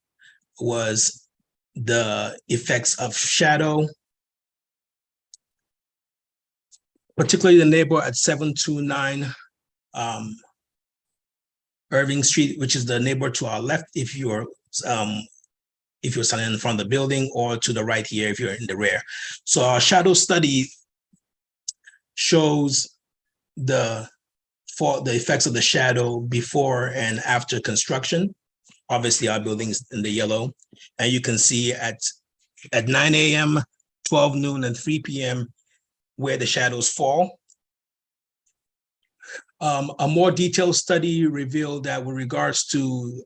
was the effects of shadow, particularly the neighbor at 729 Irving Street, which is the neighbor to our left if you're standing in front of the building, or to the right here if you're in the rear. So our shadow study shows the effects of the shadow before and after construction. Obviously, our building is in the yellow, and you can see at 9 a.m., 12 noon, and 3 p.m. where the shadows fall. A more detailed study revealed that with regards to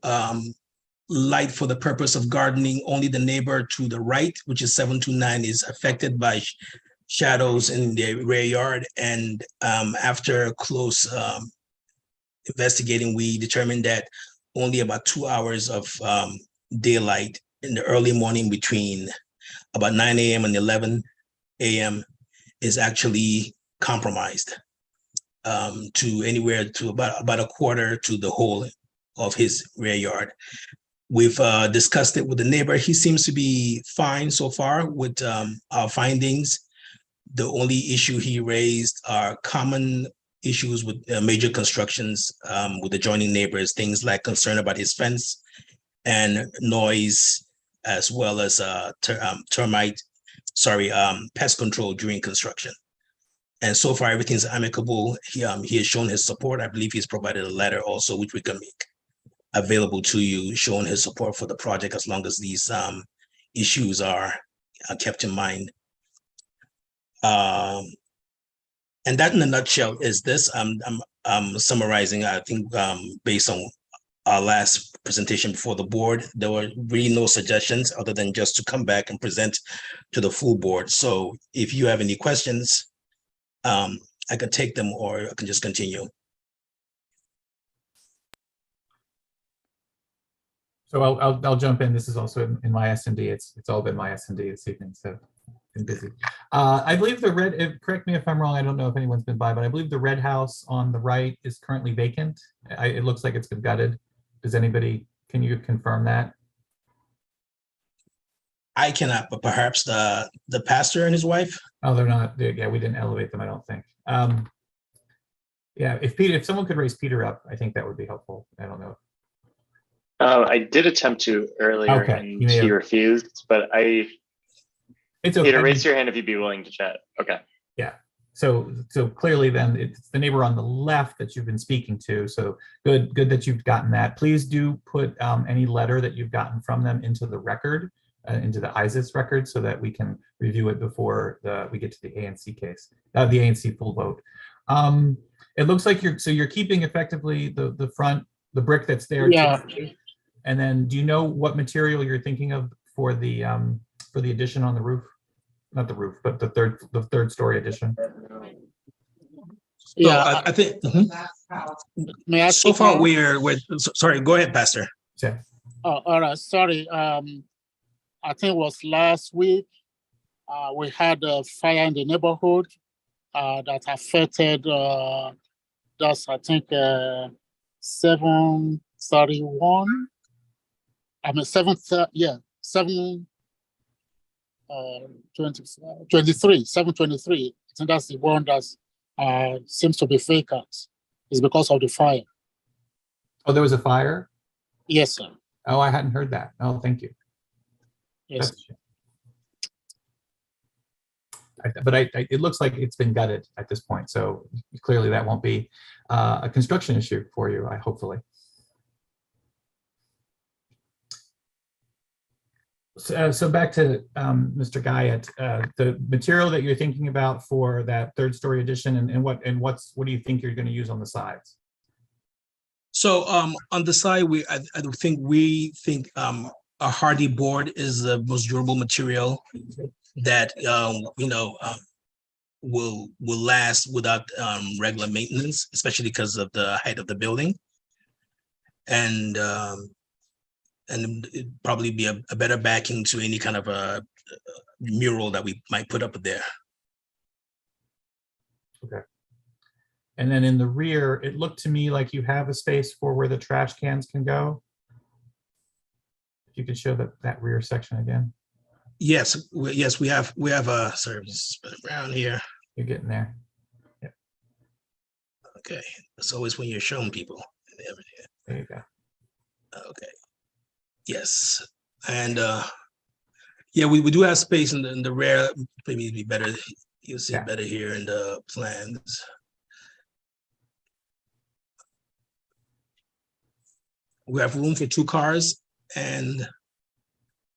light for the purpose of gardening, only the neighbor to the right, which is 729, is affected by shadows in the rear yard. And after close investigating, we determined that only about 2 hours of daylight in the early morning between about 9 a.m. and 11 a.m. is actually compromised to anywhere to about a quarter to the whole of his rear yard. We've discussed it with the neighbor. He seems to be fine so far with our findings. The only issue he raised are common issues with major constructions with adjoining neighbors, things like concern about his fence and noise, as well as pest control during construction. And so far, everything's amicable. He has shown his support. I believe he's provided a letter also, which we can make available to you, showing his support for the project as long as these issues are kept in mind. And that in a nutshell is this. I'm summarizing, I think, based on our last presentation before the board, there were really no suggestions other than just to come back and present to the full board. So if you have any questions, I could take them or I can just continue. So I'll jump in. This is also in my S&D. It's all been my S&D this evening, so been busy. I believe the red, correct me if I'm wrong, I don't know if anyone's been by, but I believe the red house on the right is currently vacant. It looks like it's been gutted. Does anybody, can you confirm that? I cannot, but perhaps the pastor and his wife. Oh, they're not. Yeah, we didn't elevate them, I don't think. Yeah, if someone could raise Peter up, I think that would be helpful. I don't know. I did attempt to earlier, Okay. and he refused, but it's okay. Peter, raise your hand if you'd be willing to chat. Okay. Yeah. So clearly then it's the neighbor on the left that you've been speaking to. So good that you've gotten that. Please do put any letter that you've gotten from them into the record, into the ISIS record, so that we can review it before we get to the ANC case, the ANC full vote. It looks like you're keeping effectively the front, the brick that's there. Yeah. And then do you know what material you're thinking of for the addition on the roof? Not the roof, but the third story addition. Yeah, so I think. May I So far, we're sorry. Go ahead, Pastor. Tim. Oh, all right, sorry. I think it was last week. We had a fire in the neighborhood that affected that's I think 731. I mean 7 23, 723. I think that's the one that seems to be vacant. It's because of the fire. Oh, there was a fire? Yes, sir. Oh, I hadn't heard that. Oh, thank you. Yes. But it looks like it's been gutted at this point. So clearly that won't be a construction issue for you, hopefully. So back to Mr. Guyett, the material that you're thinking about for that third story addition, and what do you think you're going to use on the sides? So on the side, I think a hardy board is the most durable material that will last without regular maintenance, especially because of the height of the building, and it'd probably be a better backing to any kind of a mural that we might put up there. Okay. And then in the rear, it looked to me like you have a space for where the trash cans can go. If you could show that rear section again. Yes, we have a, sorry, just around here. You're getting there. Yeah. Okay, it's always when you're showing people. There you go. Okay. Yes, and yeah, we do have space in the rear. Maybe it'd be better. You'll see it better here in the plans. We have room for 2 cars and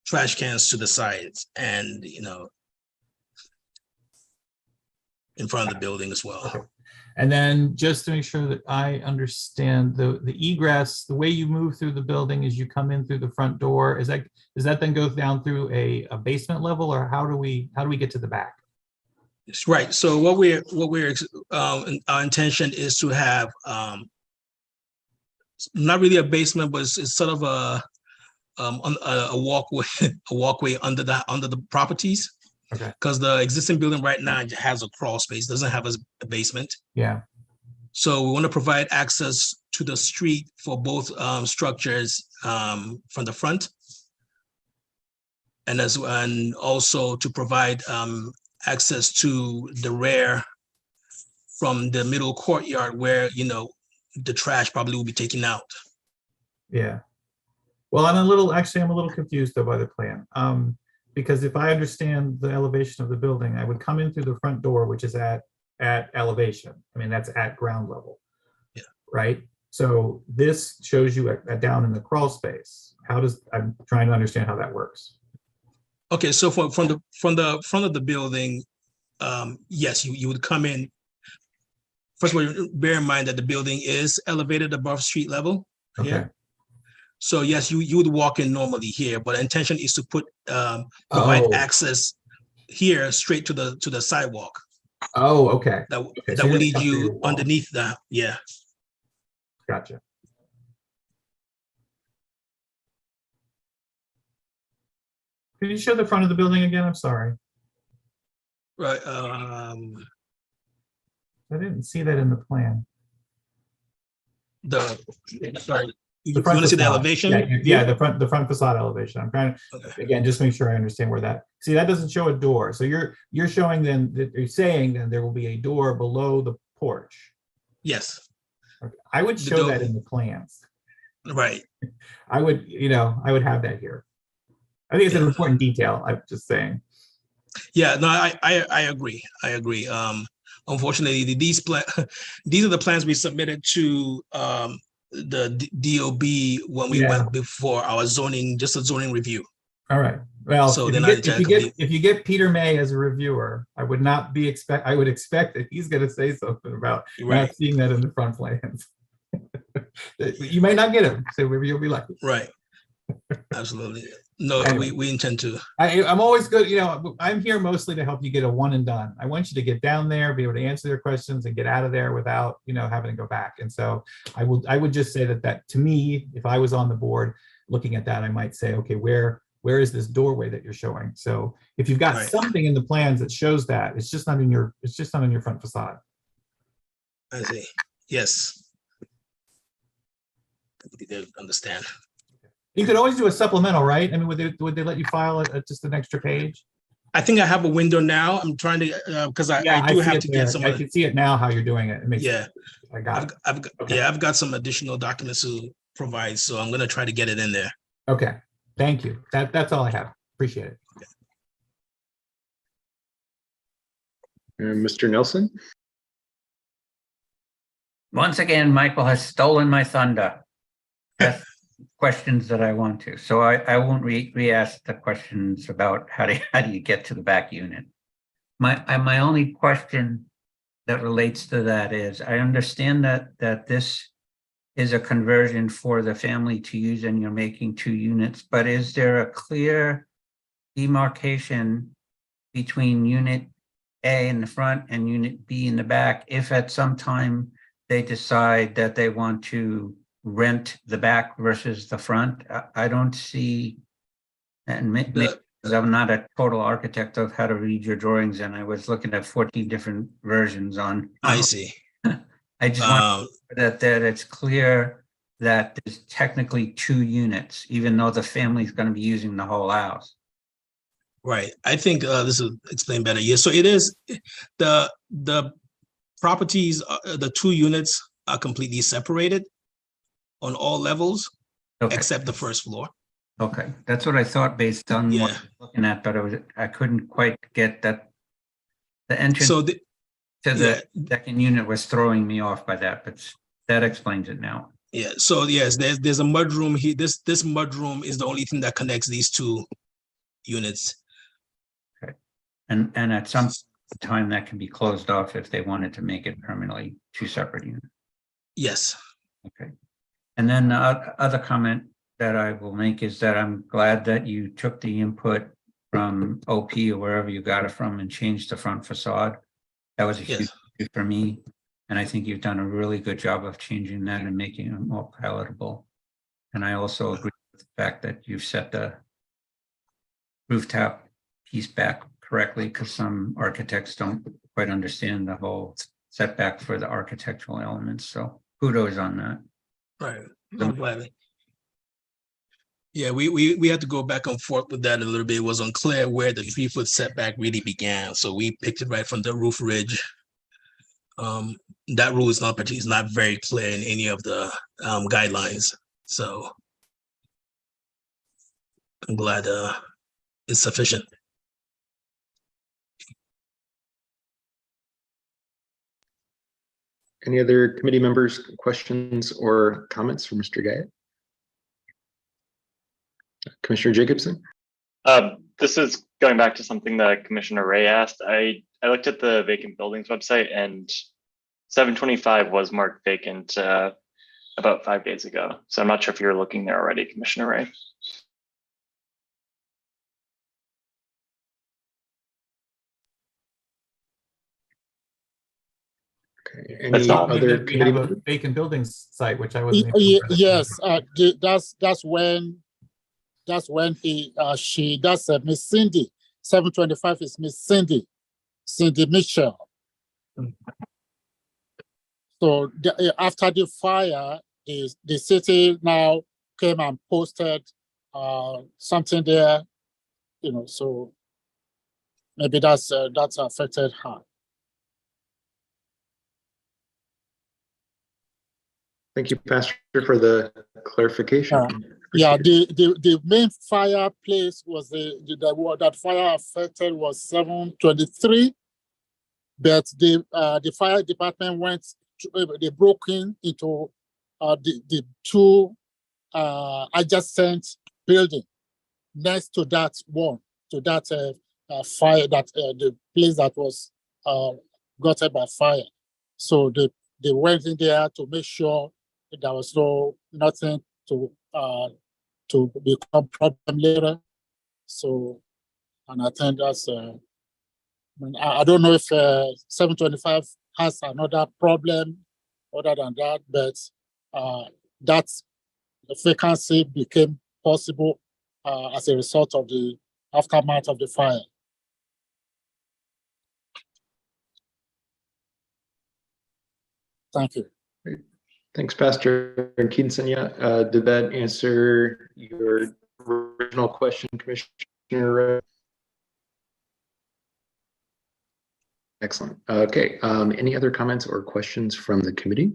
trash cans to the sides, and in front of the building as well. Okay. And then just to make sure that I understand the egress, the way you move through the building is you come in through the front door. Does that then go down through a basement level, or how do we get to the back? Right. So what we're our intention is to have not really a basement, but it's sort of a walkway under the properties. Okay. Because the existing building right now has a crawl space, doesn't have a basement. Yeah. So we want to provide access to the street for both structures from the front, and also to provide access to the rear from the middle courtyard where the trash probably will be taken out. Yeah. Well, I'm a little confused though by the plan. Because if I understand the elevation of the building, I would come in through the front door, which is at elevation. I mean, that's at ground level. Yeah. Right. So this shows you down in the crawl space. I'm trying to understand how that works. Okay, so from the front of the building, yes, you would come in. First of all, bear in mind that the building is elevated above street level. Okay. Here. So yes, you would walk in normally here, but the intention is to provide access here straight to the sidewalk. Oh, okay. That So will lead you underneath that. Yeah. Gotcha. Could you show the front of the building again? I'm sorry. Right. I didn't see that in the plan. Sorry. You The front want to see the facade. elevation? Yeah, the front facade elevation. I'm trying to again just make sure I understand where that. See, that doesn't show a door. So you're showing then that you're saying then there will be a door below the porch. Yes. Okay. I would show that in the plans. Right. I would have that here. I think it's an important detail. I'm just saying. Yeah, no, I agree. I agree. Unfortunately, these are the plans we submitted to the DOB when we went before our zoning review. All right. Well, so if you get Peter May as a reviewer, I would expect that he's going to say something about not seeing that in the front plans. You may not get him, so maybe you'll be lucky. Right. Absolutely. No, anyway, we intend to. I'm always good. I'm here mostly to help you get a one and done. I want you to get down there, be able to answer their questions, and get out of there without having to go back. And so I would just say that to me, if I was on the board, looking at that, I might say, okay, where is this doorway that you're showing? So if you've got Right. something in the plans that shows that, it's just not in your front facade. I see. Yes. They understand. You could always do a supplemental, right? I mean, would they let you file just an extra page? I think I have a window now. I'm trying to, because I do see have it to there. get some. I can see it now how you're doing it. It makes Yeah. I got it. Okay. I've got some additional documents to provide, so I'm gonna try to get it in there. Okay. Thank you. That's all I have. Appreciate it. Mr. Nelson? Once again, Michael has stolen my thunder. That's questions that I want to. So I won't re-ask the questions about how do you get to the back unit. My only question that relates to that is, I understand that this is a conversion for the family to use and you're making 2 units, but is there a clear demarcation between unit A in the front and unit B in the back if at some time they decide that they want to rent the back versus the front? I don't see, and because I'm not a total architect of how to read your drawings, and I was looking at 14 different versions on. I see. I just want that it's clear that there's technically 2 units, even though the family's going to be using the whole house. Right. I think this will explain better. Yeah. So it is the properties, the 2 units are completely separated on all levels, except the first floor. Okay, that's what I thought based on what I was looking at, but I couldn't quite get that. The entrance So to the second unit was throwing me off by that, but that explains it now. Yeah. So yes, there's a mud room here. This mud room is the only thing that connects these 2 units. Okay, and at some time that can be closed off if they wanted to make it permanently 2 separate units. Yes. Okay, and then the other comment that I will make is that I'm glad that you took the input from OP or wherever you got it from and changed the front facade. That was a huge issue for me. And I think you've done a really good job of changing that and making it more palatable. And I also agree with the fact that you've set the rooftop piece back correctly, because some architects don't quite understand the whole setback for the architectural elements. So kudos on that. Right. I'm glad. Yeah, we had to go back and forth with that a little bit. It was unclear where the 3-foot setback really began. So we picked it right from the roof ridge. That rule is not very clear in any of the guidelines. So I'm glad it's sufficient. Any other committee members, questions or comments for Mr. Guyette? Commissioner Jacobson? This is going back to something that Commissioner Ray asked. I looked at the vacant buildings website and 725 was marked vacant about 5 days ago. So I'm not sure if you're looking there already, Commissioner Ray. Okay. Any other committee members? Vacant buildings site, which I wasn't. Yes, that's when she Miss Cindy. 725 is Miss Cindy Mitchell. So after the fire, the city now came and posted something there, so maybe that's affected her. Thank you, Pastor, for the clarification. Yeah, the main fireplace was that fire affected was 723, but the fire department they broke into the 2 adjacent building next to that one, to that fire, that the place that was gutted by fire. So they went in there to make sure there was nothing to become problem later. So, and I think that's I don't know if 725 has another problem other than that, but that's the vacancy became possible as a result of the aftermath of the fire. Thank you. Thanks, Pastor Kinsanya. Did that answer your original question, Commissioner? Excellent. Okay. Any other comments or questions from the committee?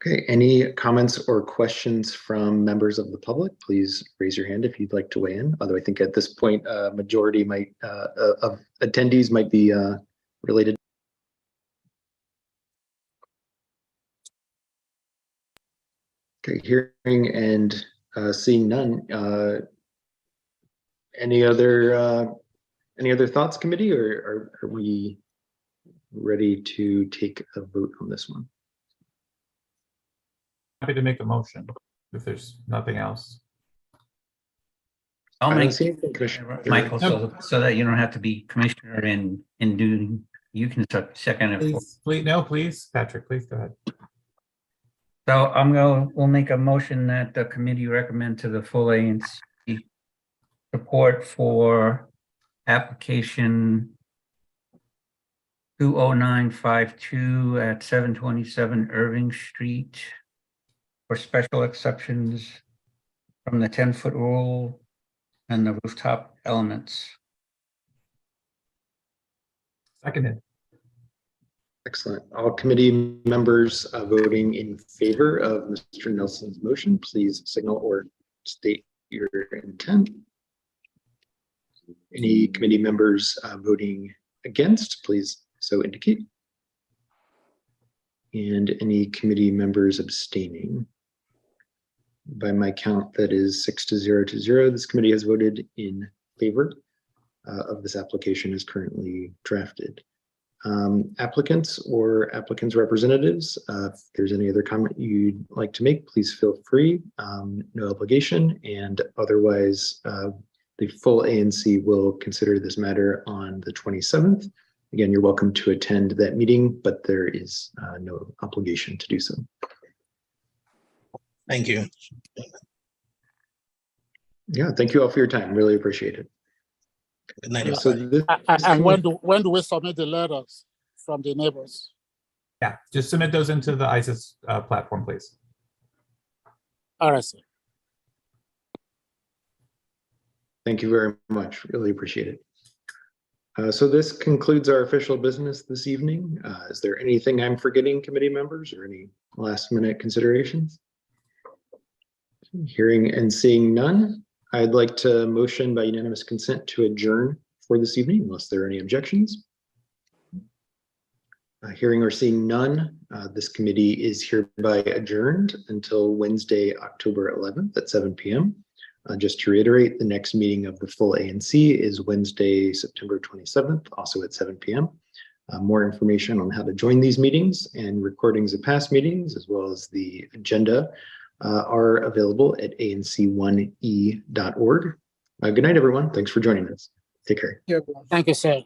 Okay. Any comments or questions from members of the public? Please raise your hand if you'd like to weigh in. Although I think at this point, majority might of attendees might be related. Okay, hearing and seeing none. Any other thoughts, committee, or are we ready to take a vote on this one? Happy to make a motion if there's nothing else. I'll I don't make, see anything, Commissioner. Michael, so that you don't have to be commissioner in doing, you can second it. Please, Patrick, please go ahead. So we'll make a motion that the committee recommend to the full ANC support for application 20952 at 727 Irving Street for special exceptions from the 10-foot rule and the rooftop elements. Seconded. Excellent. All committee members voting in favor of Mr. Nelson's motion, please signal or state your intent. Any committee members voting against, please so indicate. And any committee members abstaining. By my count, that is 6-0 to 0. This committee has voted in favor of this application as currently drafted. Applicants or applicants' representatives, if there's any other comment you'd like to make, please feel free. No obligation, and otherwise, the full ANC will consider this matter on the 27th. Again, you're welcome to attend that meeting, but there is no obligation to do so. Thank you. Yeah, thank you all for your time. Really appreciate it. Good night, So everybody. And when do we submit the letters from the neighbors? Yeah, just submit those into the ISIS platform, please. All right, sir. Thank you very much. Really appreciate it. So this concludes our official business this evening. Is there anything I'm forgetting, committee members, or any last minute considerations? Hearing and seeing none, I'd like to motion by unanimous consent to adjourn for this evening, unless there are any objections. Hearing or seeing none, this committee is hereby adjourned until Wednesday, October 11th at 7 p.m. Just to reiterate, the next meeting of the full ANC is Wednesday, September 27th, also at 7 p.m. More information on how to join these meetings and recordings of past meetings, as well as the agenda, are available at anc1e.org. Good night, everyone. Thanks for joining us. Take care. Thank you, sir.